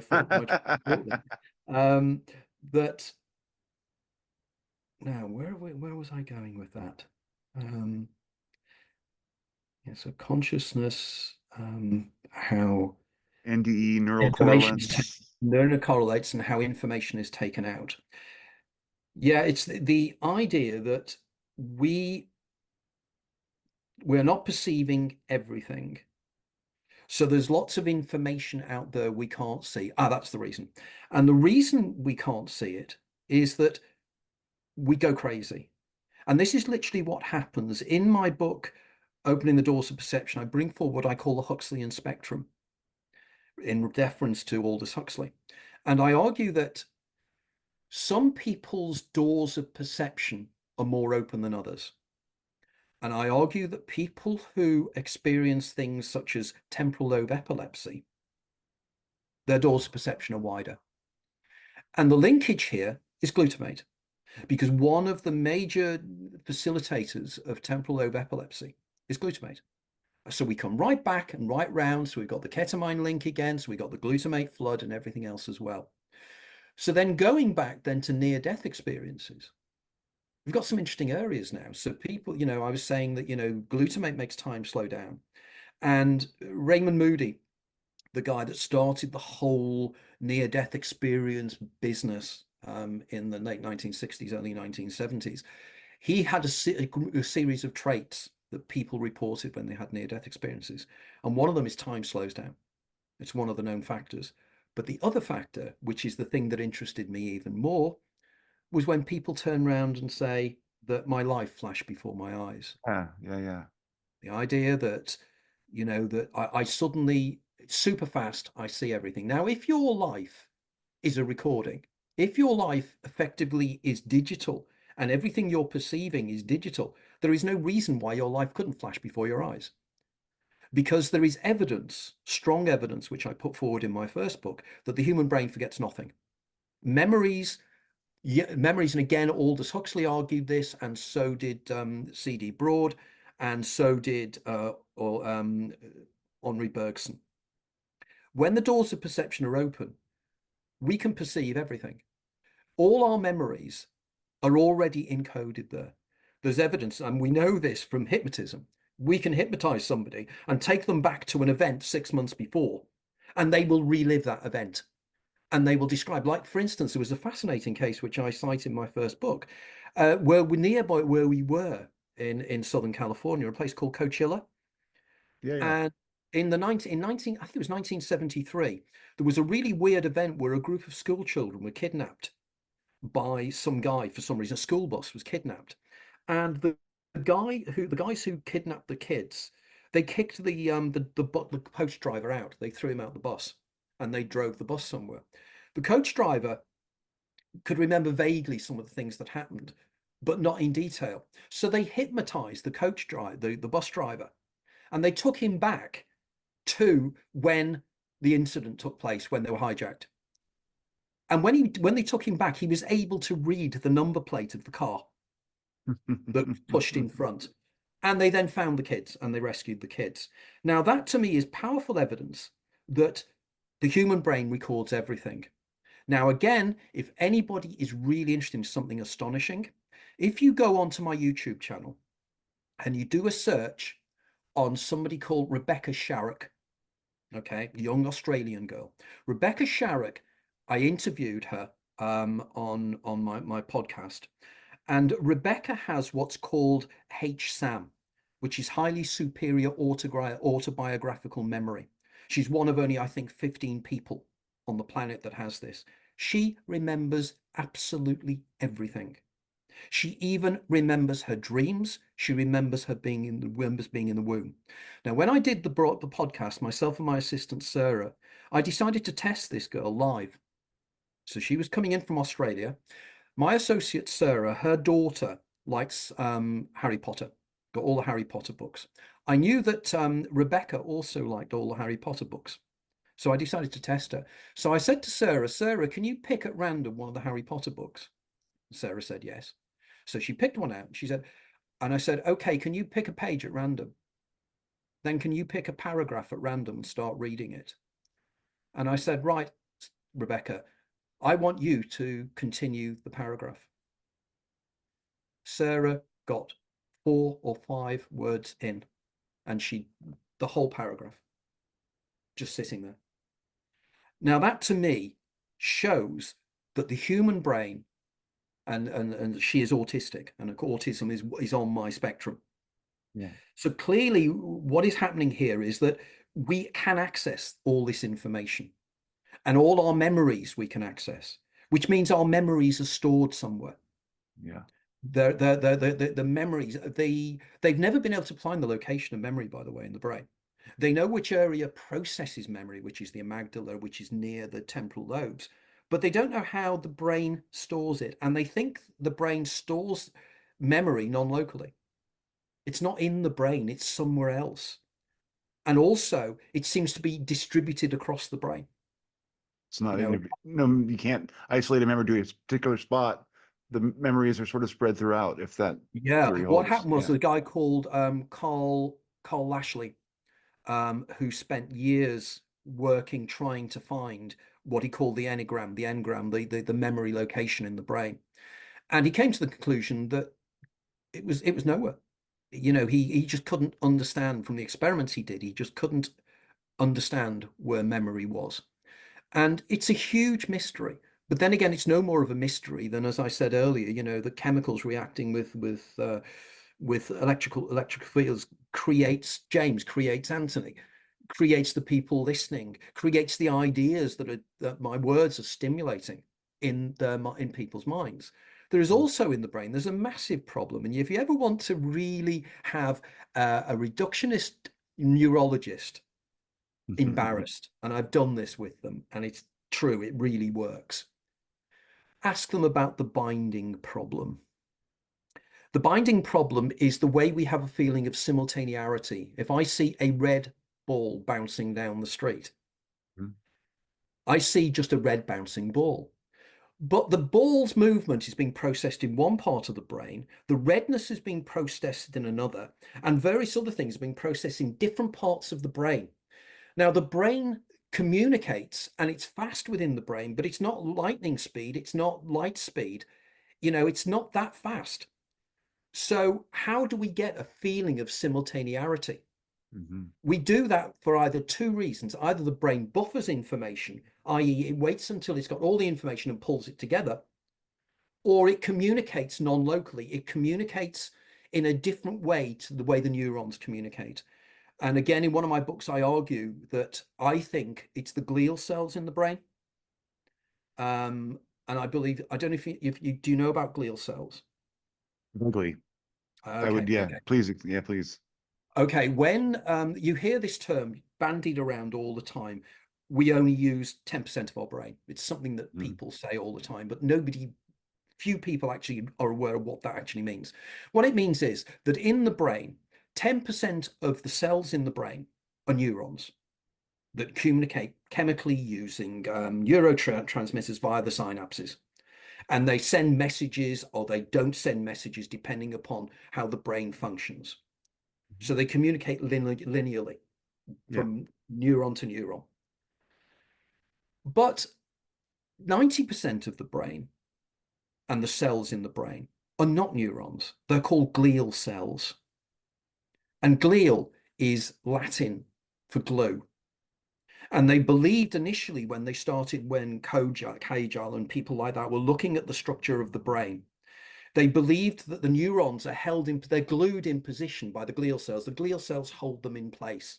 Speaker 2: thought. Um, that now where was I going with that? Yeah, so consciousness, how
Speaker 1: NDE, neural
Speaker 2: information is
Speaker 1: correlates.
Speaker 2: neural correlates and how information is taken out. Yeah, it's the idea that we're not perceiving everything. So there's lots of information out there we can't see. That's the reason. And the reason we can't see it is that we go crazy. And this is literally what happens. In my book, Opening the Doors of Perception, I bring forward what I call the Huxleyan spectrum in deference to Aldous Huxley. And I argue that some people's doors of perception are more open than others. And I argue that people who experience things such as temporal lobe epilepsy, their doors of perception are wider. And the linkage here is glutamate, because one of the major facilitators of temporal lobe epilepsy is glutamate. So we come right back and right round. So we've got the ketamine link again. So we got the glutamate flood and everything else as well. So then going back then to near-death experiences, we've got some interesting areas now. So people, I was saying that, glutamate makes time slow down. And Raymond Moody, the guy that started the whole near-death experience business in the late 1960s, early 1970s, he had a series of traits that people reported when they had near-death experiences. And one of them is time slows down. It's one of the known factors. But the other factor, which is the thing that interested me even more, was when people turn around and say that my life flashed before my eyes.
Speaker 1: Yeah.
Speaker 2: The idea that, that I suddenly, super fast, I see everything. Now, if your life is a recording, if your life effectively is digital and everything you're perceiving is digital, there is no reason why your life couldn't flash before your eyes. Because there is evidence, strong evidence, which I put forward in my first book, that the human brain forgets nothing. Memories, and again, Aldous Huxley argued this, and so did C.D. Broad, and so did Henri Bergson. When the doors of perception are open, we can perceive everything. All our memories are already encoded there. There's evidence, and we know this from hypnotism. We can hypnotize somebody and take them back to an event 6 months before, and they will relive that event. And they will describe, like, for instance, there was a fascinating case which I cite in my first book, where we're nearby where we were in Southern California, a place called Coachella.
Speaker 1: Yeah.
Speaker 2: And in 19, I think it was 1973, there was a really weird event where a group of school children were kidnapped by some guy for some reason. A school bus was kidnapped, and the guys who kidnapped the kids, they kicked the coach driver out. They threw him out the bus, and they drove the bus somewhere. The coach driver could remember vaguely some of the things that happened, but not in detail. So they hypnotized the coach driver, the bus driver, and they took him back to when the incident took place, when they were hijacked. And when they took him back, he was able to read the number plate of the car that was pushed in front. And they then found the kids and they rescued the kids. Now, that to me is powerful evidence that the human brain records everything. Now, again, if anybody is really interested in something astonishing, if you go onto my YouTube channel and you do a search on somebody called Rebecca Sharrock, okay, young Australian girl. Rebecca Sharrock, I interviewed her on my podcast, and Rebecca has what's called HSAM, which is highly superior autobiographical memory. She's one of only, I think, 15 people on the planet that has this. She remembers absolutely everything. She even remembers her dreams. She remembers being in the womb. Now, when I did the podcast, myself and my assistant Sarah, I decided to test this girl live. So she was coming in from Australia. My associate Sarah, her daughter likes Harry Potter, got all the Harry Potter books. I knew that Rebecca also liked all the Harry Potter books. So I decided to test her. So I said to Sarah, Sarah, can you pick at random one of the Harry Potter books? Sarah said yes. So she picked one out. She said, and I said, okay, can you pick a page at random? Then can you pick a paragraph at random and start reading it? And I said, right, Rebecca, I want you to continue the paragraph. Sarah got 4 or 5 words in, and the whole paragraph, just sitting there. Now that to me shows that the human brain, and she is autistic, and autism is on my spectrum.
Speaker 1: Yeah.
Speaker 2: So clearly what is happening here is that we can access all this information, and all our memories we can access, which means our memories are stored somewhere.
Speaker 1: Yeah.
Speaker 2: The memories, they've never been able to find the location of memory, by the way, in the brain. They know which area processes memory, which is the amygdala, which is near the temporal lobes, but they don't know how the brain stores it. And they think the brain stores memory non-locally. It's not in the brain, it's somewhere else. And also, it seems to be distributed across the brain.
Speaker 1: It's not
Speaker 2: You know,
Speaker 1: no, you can't isolate a memory to a particular spot. The memories are sort of spread throughout, if that
Speaker 2: yeah.
Speaker 1: theory
Speaker 2: What
Speaker 1: holds.
Speaker 2: happened was
Speaker 1: Yeah.
Speaker 2: a guy called Carl Lashley, who spent years working trying to find what he called the engram, the memory location in the brain. And he came to the conclusion that it was nowhere. You know, he just couldn't understand from the experiments he did. He just couldn't understand where memory was. And it's a huge mystery. But then again, it's no more of a mystery than, as I said earlier, you know, the chemicals reacting with electric fields creates Anthony, creates the people listening, creates the ideas that my words are stimulating in people's minds. There is also in the brain, there's a massive problem. And if you ever want to really have a reductionist neurologist embarrassed, and I've done this with them, and it's true, it really works, ask them about the binding problem. The binding problem is the way we have a feeling of simultaneity. If I see a red ball bouncing down the street, I see just a red bouncing ball. But the ball's movement is being processed in one part of the brain, the redness is being processed in another, and various other things are being processed in different parts of the brain. Now, the brain communicates, and it's fast within the brain, but it's not lightning speed, it's not light speed. You know, it's not that fast. So how do we get a feeling of simultaneity? We do that for either 2 reasons. Either the brain buffers information, i.e., it waits until it's got all the information and pulls it together, or it communicates non-locally. It communicates in a different way to the way the neurons communicate. And again, in one of my books, I argue that I think it's the glial cells in the brain. And I believe, I don't know if you do you know about glial cells?
Speaker 1: Vaguely. I
Speaker 2: Okay,
Speaker 1: would, yeah,
Speaker 2: okay.
Speaker 1: please, yeah, please.
Speaker 2: Okay, when you hear this term bandied around all the time, we only use 10% of our brain. It's something that
Speaker 1: Mm.
Speaker 2: people say all the time, but nobody few people actually are aware of what that actually means. What it means is that in the brain, 10% of the cells in the brain are neurons that communicate chemically using neurotransmitters via the synapses. And they send messages or they don't send messages depending upon how the brain functions. So they communicate linearly
Speaker 1: Yeah.
Speaker 2: from neuron to neuron. But 90% of the brain and the cells in the brain are not neurons. They're called glial cells. And glial is Latin for glue. And they believed initially when they started, when Kajal and people like that were looking at the structure of the brain, they believed that the neurons are held in, they're glued in position by the glial cells. The glial cells hold them in place.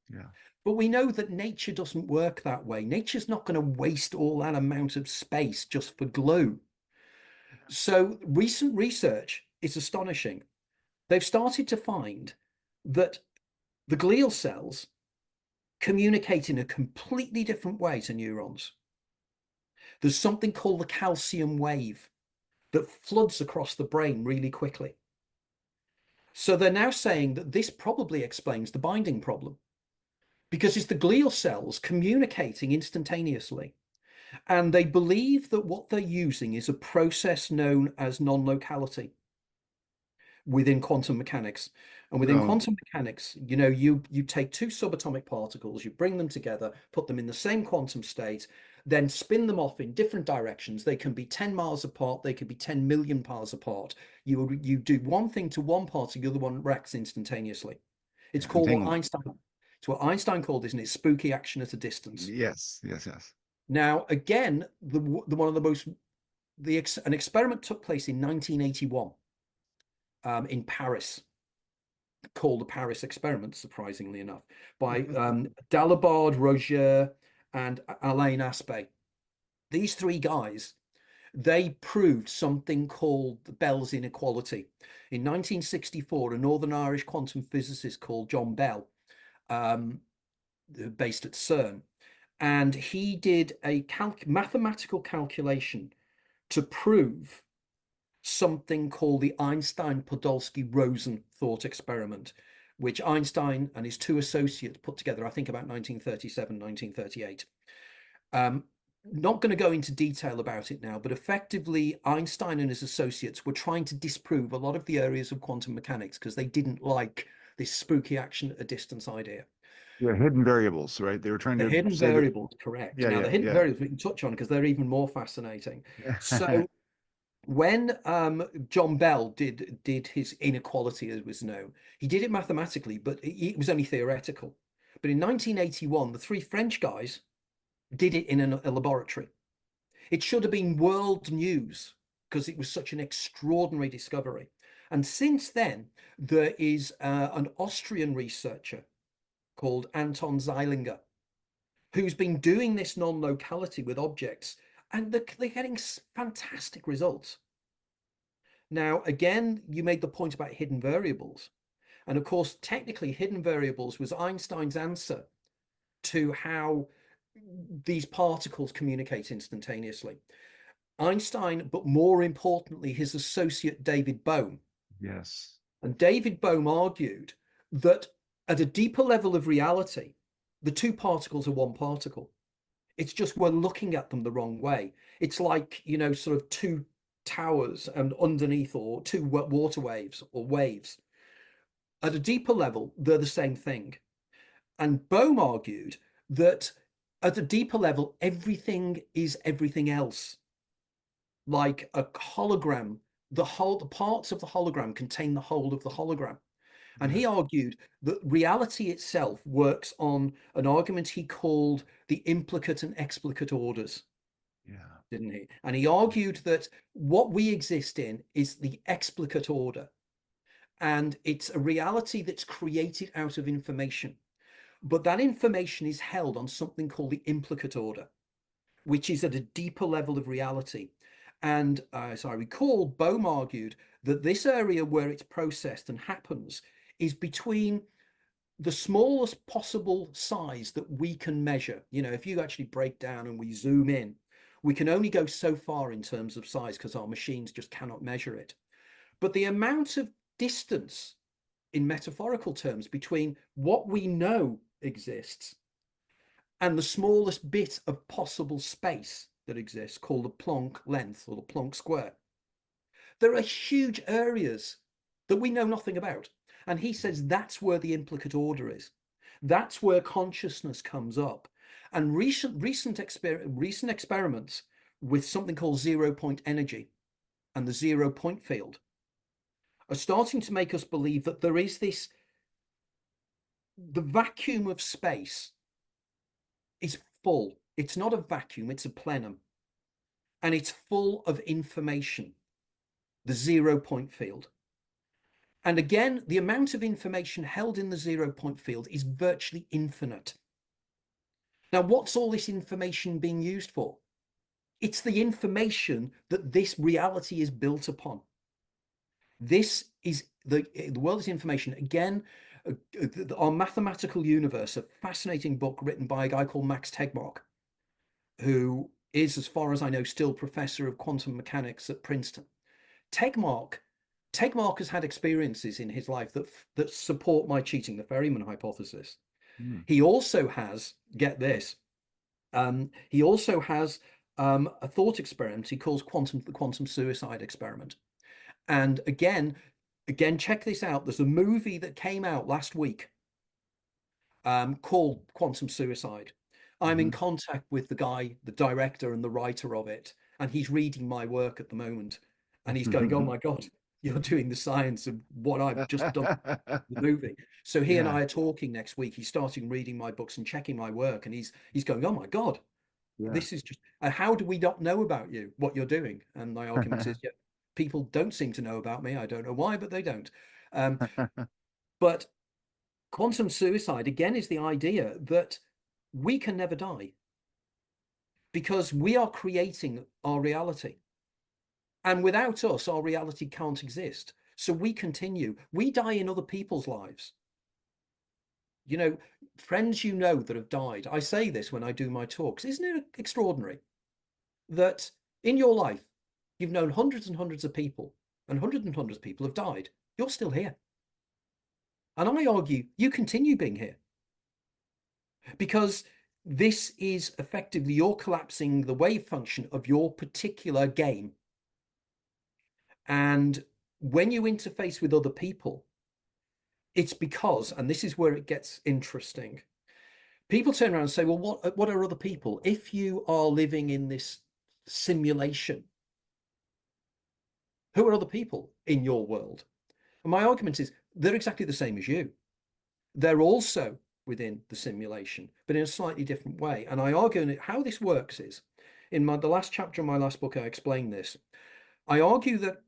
Speaker 1: Yeah.
Speaker 2: But we know that nature doesn't work that way. Nature's not going to waste all that amount of space just for glue. So recent research is astonishing. They've started to find that the glial cells communicate in a completely different way to neurons. There's something called the calcium wave that floods across the brain really quickly. So they're now saying that this probably explains the binding problem, because it's the glial cells communicating instantaneously. And they believe that what they're using is a process known as non-locality within quantum mechanics. And within
Speaker 1: Oh,
Speaker 2: quantum mechanics, you take two subatomic particles, you bring them together, put them in the same quantum state, then spin them off in different directions. They can be 10 miles apart, they could be 10 million miles apart. You do one thing to one part, and the other one reacts instantaneously. It's
Speaker 1: yeah.
Speaker 2: called what
Speaker 1: Entanglement.
Speaker 2: Einstein, it's what Einstein called, isn't it? Spooky action at a distance.
Speaker 1: Yes. Yes. Yes.
Speaker 2: Now, again, the one of the most an experiment took place in 1981 in Paris, called the Paris experiment, surprisingly enough, by Dalibard, Roger, and Alain Aspect. These three guys, they proved something called the Bell's inequality. In 1964, a Northern Irish quantum physicist called John Bell, based at CERN, and he did a mathematical calculation to prove something called the Einstein-Podolsky-Rosen thought experiment, which Einstein and his two associates put together, I think about 1937, 1938. Not going to go into detail about it now, but effectively Einstein and his associates were trying to disprove a lot of the areas of quantum mechanics because they didn't like this spooky action at a distance idea.
Speaker 1: Yeah. Hidden variables, right? They were trying
Speaker 2: The
Speaker 1: to
Speaker 2: hidden
Speaker 1: say that.
Speaker 2: variables, correct.
Speaker 1: Yeah.
Speaker 2: Now,
Speaker 1: Yeah.
Speaker 2: the hidden
Speaker 1: Yeah.
Speaker 2: variables we can touch on because they're even more fascinating. So when John Bell did his inequality, as it was known, he did it mathematically, but it was only theoretical. But in 1981, the three French guys did it in a laboratory. It should have been world news because it was such an extraordinary discovery. And since then, there is an Austrian researcher called Anton Zeilinger, who's been doing this non-locality with objects, and they're getting fantastic results. Now, again, you made the point about hidden variables. And of course, technically, hidden variables was Einstein's answer to how these particles communicate instantaneously. Einstein, but more importantly, his associate David Bohm.
Speaker 1: Yes.
Speaker 2: And David Bohm argued that at a deeper level of reality, the two particles are one particle. It's just we're looking at them the wrong way. It's like, sort of two towers and underneath, or two water waves or waves. At a deeper level, they're the same thing. And Bohm argued that at a deeper level, everything is everything else. Like a hologram, the parts of the hologram contain the whole of the hologram. And
Speaker 1: Yeah.
Speaker 2: he argued that reality itself works on an argument he called the implicate and explicate orders,
Speaker 1: Yeah.
Speaker 2: didn't he? And he argued that what we exist in is the explicate order. And it's a reality that's created out of information. But that information is held on something called the implicate order, which is at a deeper level of reality. And as I recall, Bohm argued that this area where it's processed and happens is between the smallest possible size that we can measure. If you actually break down and we zoom in, We can only go so far in terms of size because our machines just cannot measure it. But the amount of distance in metaphorical terms between what we know exists and the smallest bit of possible space that exists, called the Planck length or the Planck square, there are huge areas that we know nothing about. And he says that's where the implicate order is. That's where consciousness comes up. And recent experiments with something called 0-point energy and the 0-point field are starting to make us believe that there is this, the vacuum of space is full. It's not a vacuum, it's a plenum. And it's full of information, the 0-point field. And again, the amount of information held in the 0-point field is virtually infinite. Now, what's all this information being used for? It's the information that this reality is built upon. This is the world is information. Again, our mathematical universe, a fascinating book written by a guy called Max Tegmark, who is, as far as I know, still professor of quantum mechanics at Princeton. Tegmark has had experiences in his life that support my cheating, the ferryman hypothesis. He also has, get this, he also has a thought experiment he calls the quantum suicide experiment. And again, check this out. There's a movie that came out last week called Quantum Suicide. I'm in contact with the guy, the director and the writer of it, and he's reading my work at the moment. And he's going, oh my God, you're doing the science of what I've just done in the movie. So he and I are talking next week. He's starting reading my books and checking my work. And he's going, oh my God, this is just, how do we not know about you, what you're doing? And my argument is, yeah, people don't seem to know about me. I don't know why, but they don't. But quantum suicide, again, is the idea that we can never die because we are creating our reality. And without us, our reality can't exist. So we continue. We die in other people's lives. You know, friends you know that have died. I say this when I do my talks. Isn't it extraordinary that in your life, you've known hundreds and hundreds of people, and hundreds of people have died. You're still here. And I argue you continue being here because this is effectively you're collapsing the wave function of your particular game. And when you interface with other people, it's because, and this is where it gets interesting, people turn around and say, well, what are other people? If you are living in this simulation, who are other people in your world? And my argument is they're exactly the same as you. They're also within the simulation, but in a slightly different way. And I argue how this works is, in the last chapter of my last book, I explain this. I argue that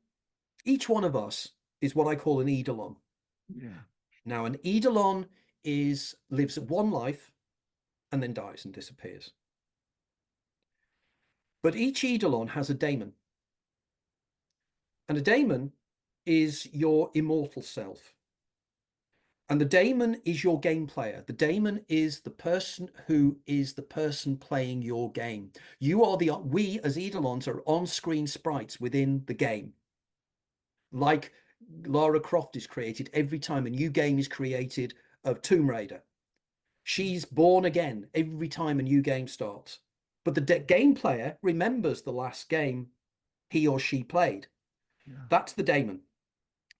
Speaker 2: each one of us is what I call an eidolon.
Speaker 1: Yeah.
Speaker 2: Now, an eidolon lives one life and then dies and disappears. But each eidolon has a daemon. And a daemon is your immortal self. And the daemon is your game player. The daemon is the person who is the person playing your game. We as eidolons are on-screen sprites within the game. Like Lara Croft is created every time a new game is created of Tomb Raider. She's born again every time a new game starts. But the game player remembers the last game he or she played. Yeah. That's the daemon.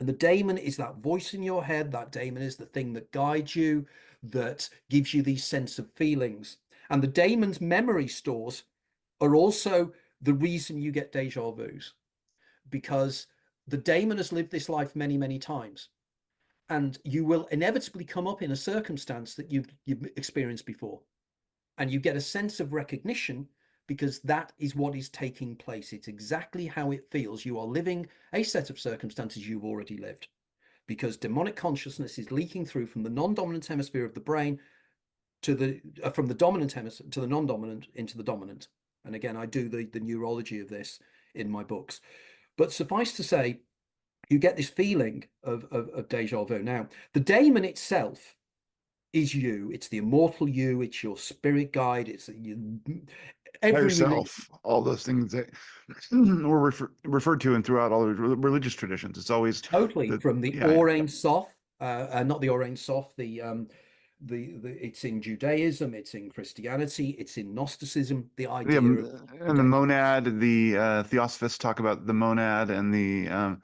Speaker 2: And the daemon is that voice in your head. That daemon is the thing that guides you, that gives you these sense of feelings. And the daemon's memory stores are also the reason you get deja vus, because the daemon has lived this life many, many times. And you will inevitably come up in a circumstance that you've experienced before. And you get a sense of recognition because that is what is taking place. It's exactly how it feels. You are living a set of circumstances you've already lived, because demonic consciousness is leaking through from the non-dominant hemisphere of the brain to from the dominant hemisphere to the non-dominant into the dominant. And again, I do the neurology of this in my books. But suffice to say, you get this feeling of deja vu. Now, the daemon itself is you. It's the immortal you. It's your spirit guide. It's you,
Speaker 1: Higher
Speaker 2: every religion,
Speaker 1: self, all those things that were referred to and throughout all the religious traditions. It's always
Speaker 2: totally
Speaker 1: the,
Speaker 2: from the
Speaker 1: yeah, yeah.
Speaker 2: Orain Sof, not the Orain Sof, the it's in Judaism, it's in Christianity, it's in Gnosticism, the
Speaker 1: Yeah,
Speaker 2: idea of the
Speaker 1: and the
Speaker 2: daemon.
Speaker 1: monad, the Theosophists talk about the monad and
Speaker 2: Yeah.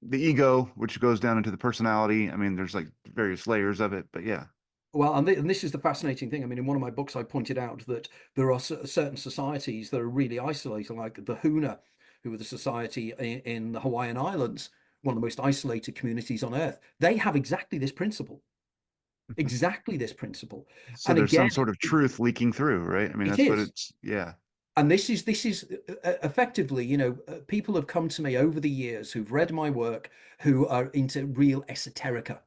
Speaker 1: the ego, which goes down into the personality. I mean, there's like various layers of it, but yeah.
Speaker 2: Well, and this is the fascinating thing. I mean, in one of my books, I pointed out that there are certain societies that are really isolated, like the Huna, who are the society in the Hawaiian Islands, one of the most isolated communities on Earth. They have exactly this principle, exactly this principle.
Speaker 1: So
Speaker 2: And
Speaker 1: there's
Speaker 2: again,
Speaker 1: some sort of truth leaking through, right? I mean,
Speaker 2: it
Speaker 1: that's what
Speaker 2: is.
Speaker 1: it's, yeah.
Speaker 2: And this is effectively, people have come to me over the years who've read my work, who are into real esoterica.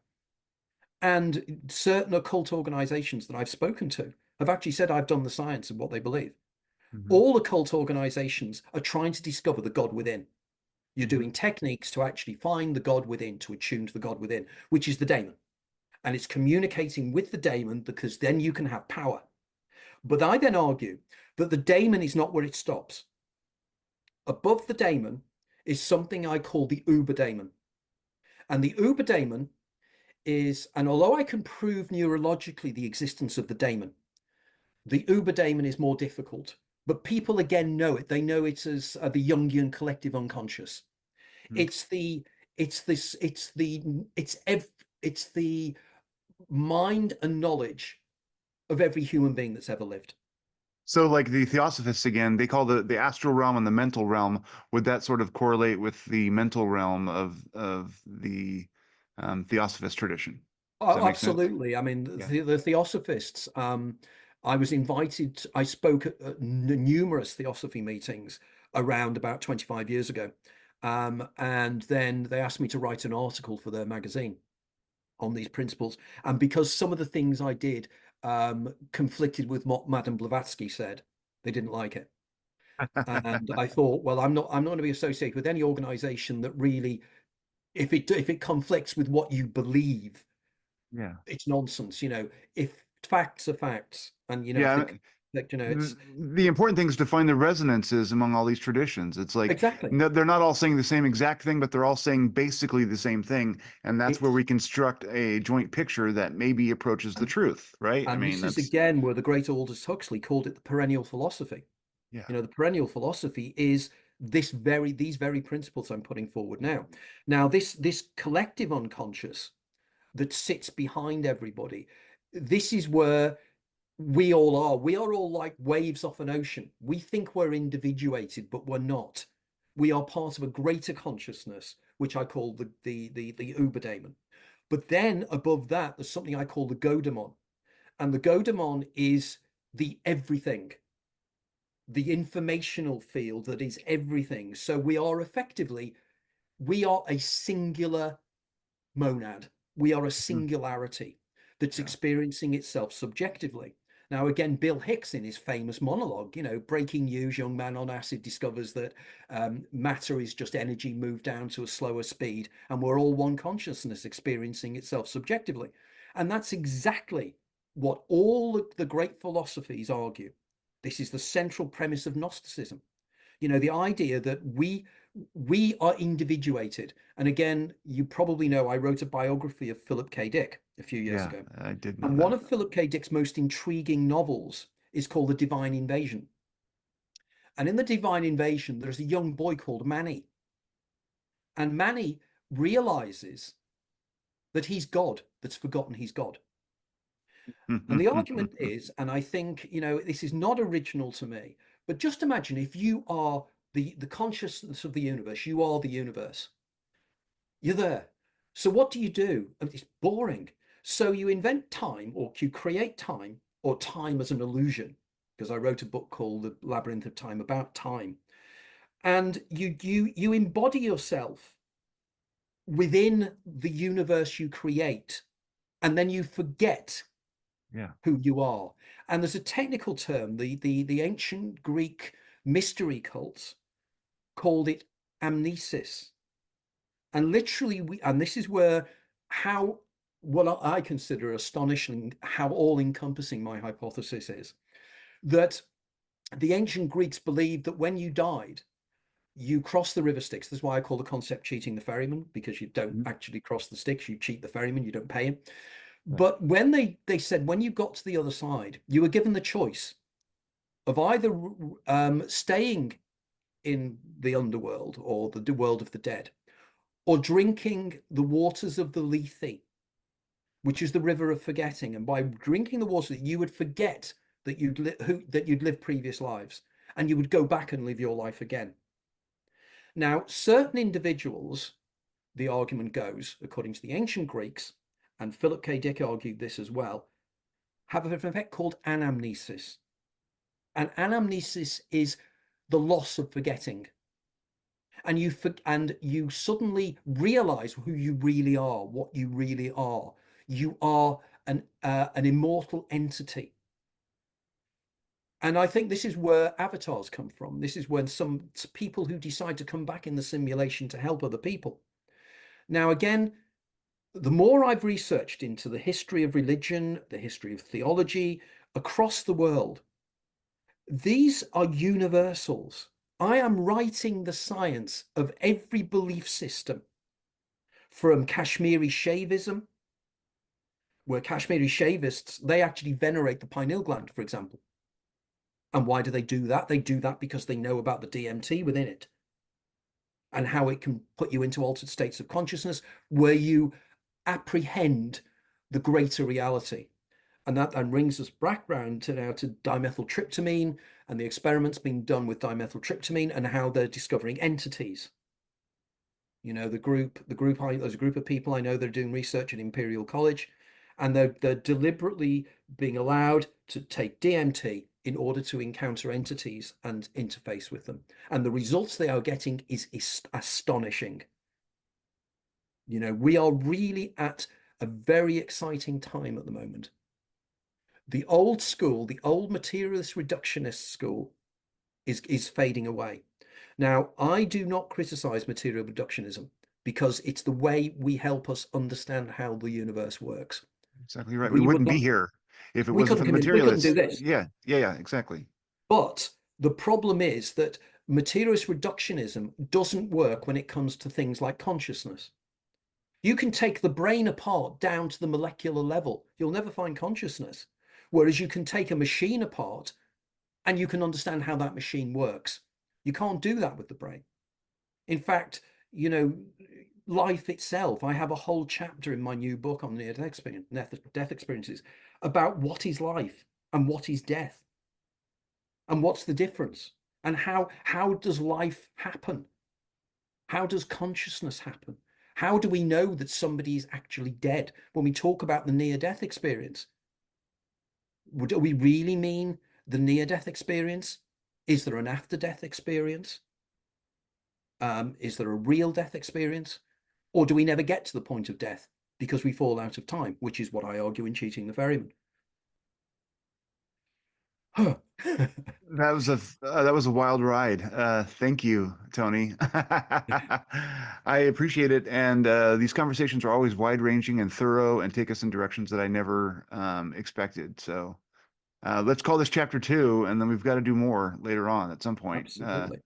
Speaker 2: And certain occult organizations that I've spoken to have actually said I've done the science of what they believe.
Speaker 1: Hmm.
Speaker 2: All occult organizations are trying to discover the God within. You're
Speaker 1: Hmm.
Speaker 2: doing techniques to actually find the God within, to attune to the God within, which is the daemon. And it's communicating with the daemon because then you can have power. But I then argue that the daemon is not where it stops. Above the daemon is something I call the uber daemon. And the uber daemon is, and although I can prove neurologically the existence of the daemon, the uber daemon is more difficult. But people again know it. They know it as the Jungian collective unconscious.
Speaker 1: Hmm.
Speaker 2: It's the it's this it's the mind and knowledge of every human being that's ever lived.
Speaker 1: So like the Theosophists again, they call the astral realm and the mental realm. Would that sort of correlate with the mental realm of the Theosophist tradition? Does that
Speaker 2: Oh,
Speaker 1: make sense?
Speaker 2: absolutely. I mean,
Speaker 1: Yeah.
Speaker 2: the Theosophists. I was invited. I spoke at numerous Theosophy meetings around about 25 years ago, and then they asked me to write an article for their magazine on these principles. And because some of the things I did conflicted with what Madame Blavatsky said, they didn't like it. And I thought, well, I'm not going to be associated with any organization that really, if it conflicts with what you believe,
Speaker 1: Yeah.
Speaker 2: it's nonsense. If facts are facts, and if
Speaker 1: Yeah.
Speaker 2: it's
Speaker 1: The important thing is to find the resonances among all these traditions. It's like
Speaker 2: exactly
Speaker 1: no, they're not all saying the same exact thing, but they're all saying basically the same thing, and that's where we
Speaker 2: it's
Speaker 1: construct a joint picture that maybe approaches the
Speaker 2: and,
Speaker 1: truth, right? I
Speaker 2: and
Speaker 1: mean,
Speaker 2: this is
Speaker 1: that's
Speaker 2: again where the great Aldous Huxley called it the perennial philosophy.
Speaker 1: yeah.
Speaker 2: The perennial philosophy is these very principles I'm putting forward now. Now, this collective unconscious that sits behind everybody, this is where we all are. We are all like waves off an ocean. We think we're individuated, but we're not. We are part of a greater consciousness, which I call the Uberdaemon. But then above that, there's something I call the Godemon. And the Godemon is the everything, the informational field that is everything. So we are a singular monad. We are a
Speaker 1: Hmm.
Speaker 2: singularity that's
Speaker 1: Yeah.
Speaker 2: experiencing itself subjectively. Now, again, Bill Hicks in his famous monologue, breaking news, young man on acid discovers that matter is just energy moved down to a slower speed, and we're all one consciousness experiencing itself subjectively. And that's exactly what all the great philosophies argue. This is the central premise of Gnosticism. The idea that we are individuated. And again, you probably know I wrote a biography of Philip K. Dick a few years
Speaker 1: Yeah,
Speaker 2: ago.
Speaker 1: I did know
Speaker 2: And one
Speaker 1: that.
Speaker 2: of Philip K. Dick's most intriguing novels is called The Divine Invasion. And in The Divine Invasion, there's a young boy called Manny. And Manny realizes that he's God, that's forgotten he's God. And the argument is, and I think, this is not original to me, but just imagine if you are the consciousness of the universe, you are the universe. You're there. So what do? It's boring. So you invent time, or you create time, or time as an illusion, because I wrote a book called The Labyrinth of Time about time. And you embody yourself within the universe you create, and then you forget
Speaker 1: Yeah.
Speaker 2: who you are. And there's a technical term, the ancient Greek mystery cults called it amnesis. And literally, and this is where how what I consider astonishing how all-encompassing my hypothesis is, that the ancient Greeks believed that when you died, you cross the river Styx. That's why I call the concept cheating the ferryman, because you don't
Speaker 1: Mhm.
Speaker 2: actually cross the Styx, you cheat the ferryman, you don't pay him.
Speaker 1: Right.
Speaker 2: But when they said when you got to the other side, you were given the choice of either staying in the underworld or the world of the dead, or drinking the waters of the Lethe, which is the river of forgetting. And by drinking the water, you would forget that you'd lived previous lives, and you would go back and live your life again. Now, certain individuals, the argument goes, according to the ancient Greeks, and Philip K. Dick argued this as well, have an effect called anamnesis. And anamnesis is the loss of forgetting. And you suddenly realize who you really are, what you really are. You are an immortal entity. And I think this is where avatars come from. This is when some people who decide to come back in the simulation to help other people. Now, again, the more I've researched into the history of religion, the history of theology across the world, these are universals. I am writing the science of every belief system, from Kashmiri Shaivism, where Kashmiri Shaivists, they actually venerate the pineal gland, for example. And why do they do that? They do that because they know about the DMT within it and how it can put you into altered states of consciousness where you apprehend the greater reality. And that then brings us back round to now to dimethyltryptamine and the experiments being done with dimethyltryptamine and how they're discovering entities. You know, there's a group of people I know that are doing research at Imperial College, and they're deliberately being allowed to take DMT in order to encounter entities and interface with them. And the results they are getting is astonishing. You know, we are really at a very exciting time at the moment. The old school, the old materialist reductionist school is fading away. Now, I do not criticize material reductionism because it's the way we help us understand how the universe works.
Speaker 1: Exactly right. We
Speaker 2: We would
Speaker 1: wouldn't be
Speaker 2: like,
Speaker 1: here if it
Speaker 2: we
Speaker 1: wasn't
Speaker 2: couldn't
Speaker 1: for the
Speaker 2: come in, we couldn't do
Speaker 1: materialists.
Speaker 2: this.
Speaker 1: Yeah, exactly.
Speaker 2: But the problem is that materialist reductionism doesn't work when it comes to things like consciousness. You can take the brain apart down to the molecular level. You'll never find consciousness. Whereas you can take a machine apart and you can understand how that machine works. You can't do that with the brain. In fact, you know, life itself, I have a whole chapter in my new book on death experiences about what is life and what is death and what's the difference and how does life happen? How does consciousness happen? How do we know that somebody is actually dead? When we talk about the near-death experience, do we really mean the near-death experience? Is there an after-death experience? Is there a real death experience? Or do we never get to the point of death because we fall out of time, which is what I argue in Cheating the Ferryman.
Speaker 1: That was a wild ride. Thank you, Tony. I appreciate it, and these conversations are always wide-ranging and thorough, and take us in directions that I never expected. So let's call this chapter two, and then we've got to do more later on at some point.
Speaker 2: Absolutely.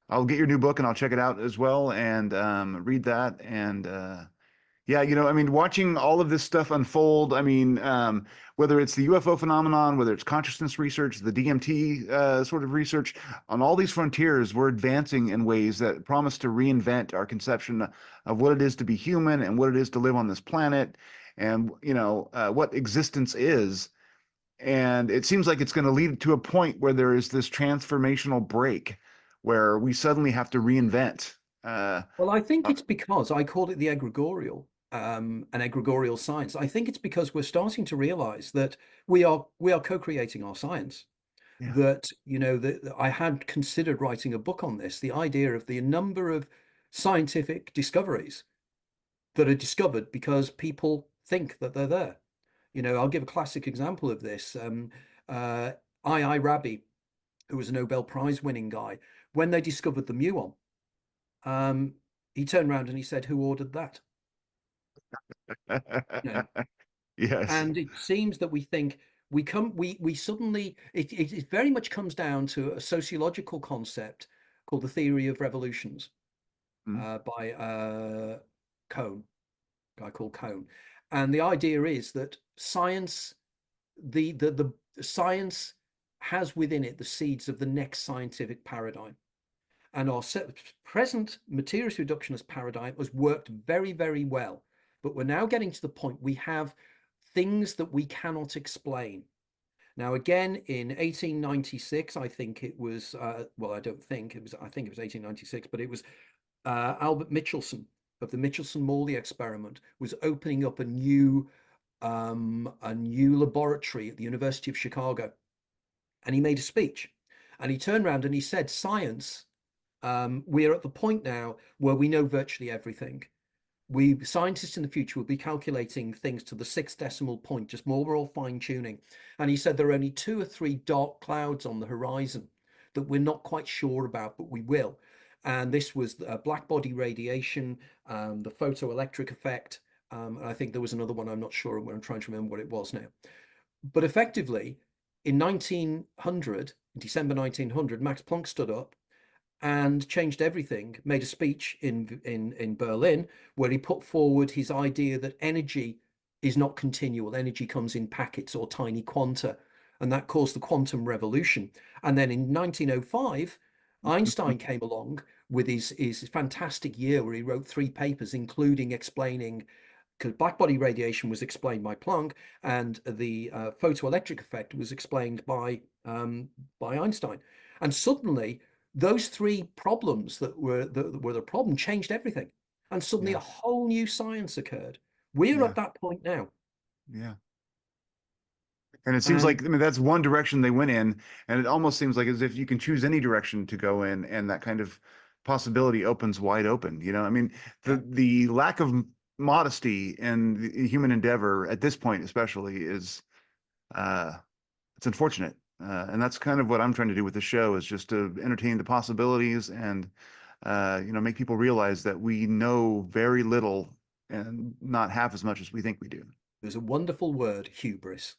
Speaker 1: I'll get your new book and I'll check it out as well and read that. And yeah, I mean, watching all of this stuff unfold, I mean, whether it's the UFO phenomenon, whether it's consciousness research, the DMT sort of research, on all these frontiers, we're advancing in ways that promise to reinvent our conception of what it is to be human and what it is to live on this planet and, what existence is. And it seems like it's going to lead to a point where there is this transformational break where we suddenly have to reinvent.
Speaker 2: Well, I think
Speaker 1: Uh,
Speaker 2: it's because I call it the egregorial, an egregorial science. I think it's because we're starting to realize that we are co-creating our science.
Speaker 1: yeah.
Speaker 2: That, that I had considered writing a book on this, the idea of the number of scientific discoveries that are discovered because people think that they're there. I'll give a classic example of this. Uh, I. Rabi, who was a Nobel Prize winning guy, when they discovered the muon, um, he turned around and he said, "Who ordered that?" You know,
Speaker 1: Yes.
Speaker 2: and it seems that we think we suddenly it very much comes down to a sociological concept called the theory of revolutions
Speaker 1: Mm.
Speaker 2: by Cohn, a guy called Cohn. And the idea is that science, the science has within it the seeds of the next scientific paradigm. And our present materialist reductionist paradigm has worked very, very well. But we're now getting to the point we have things that we cannot explain. Now, again, in 1896, I think it was, well, I don't think it was, I think it was 1896, but it was Albert Michelson of the Michelson-Morley experiment was opening up a new laboratory at the University of Chicago, and he made a speech, and he turned around and he said, "Science, we're at the point now where we know virtually everything. We scientists in the future will be calculating things to the sixth decimal point, just more all fine tuning." And he said there are only 2 or 3 dark clouds on the horizon that we're not quite sure about, but we will. And this was black body radiation, the photoelectric effect. And I think there was another one I'm not sure, I'm trying to remember what it was now. But effectively, in 1900, December 1900, Max Planck stood up and changed everything, made a speech in Berlin where he put forward his idea that energy is not continual, energy comes in packets or tiny quanta, and that caused the quantum revolution. And then in 1905, Einstein came along with his fantastic year where he wrote 3 papers, including explaining, because black body radiation was explained by Planck, and the photoelectric effect was explained by Einstein. And suddenly, those 3 problems that were the problem changed everything, and suddenly a
Speaker 1: Yeah.
Speaker 2: whole new science occurred. We're
Speaker 1: Yeah.
Speaker 2: at that point now,
Speaker 1: Yeah. And it seems
Speaker 2: and
Speaker 1: like, I mean, that's one direction they went in, and it almost seems like as if you can choose any direction to go in, and that kind of possibility opens wide open. I mean,
Speaker 2: yeah,
Speaker 1: the lack of modesty in the human endeavor at this point, especially, is uh, it's unfortunate. And that's kind of what I'm trying to do with the show is just to entertain the possibilities and make people realize that we know very little and not half as much as we think we do.
Speaker 2: there's a wonderful word, hubris.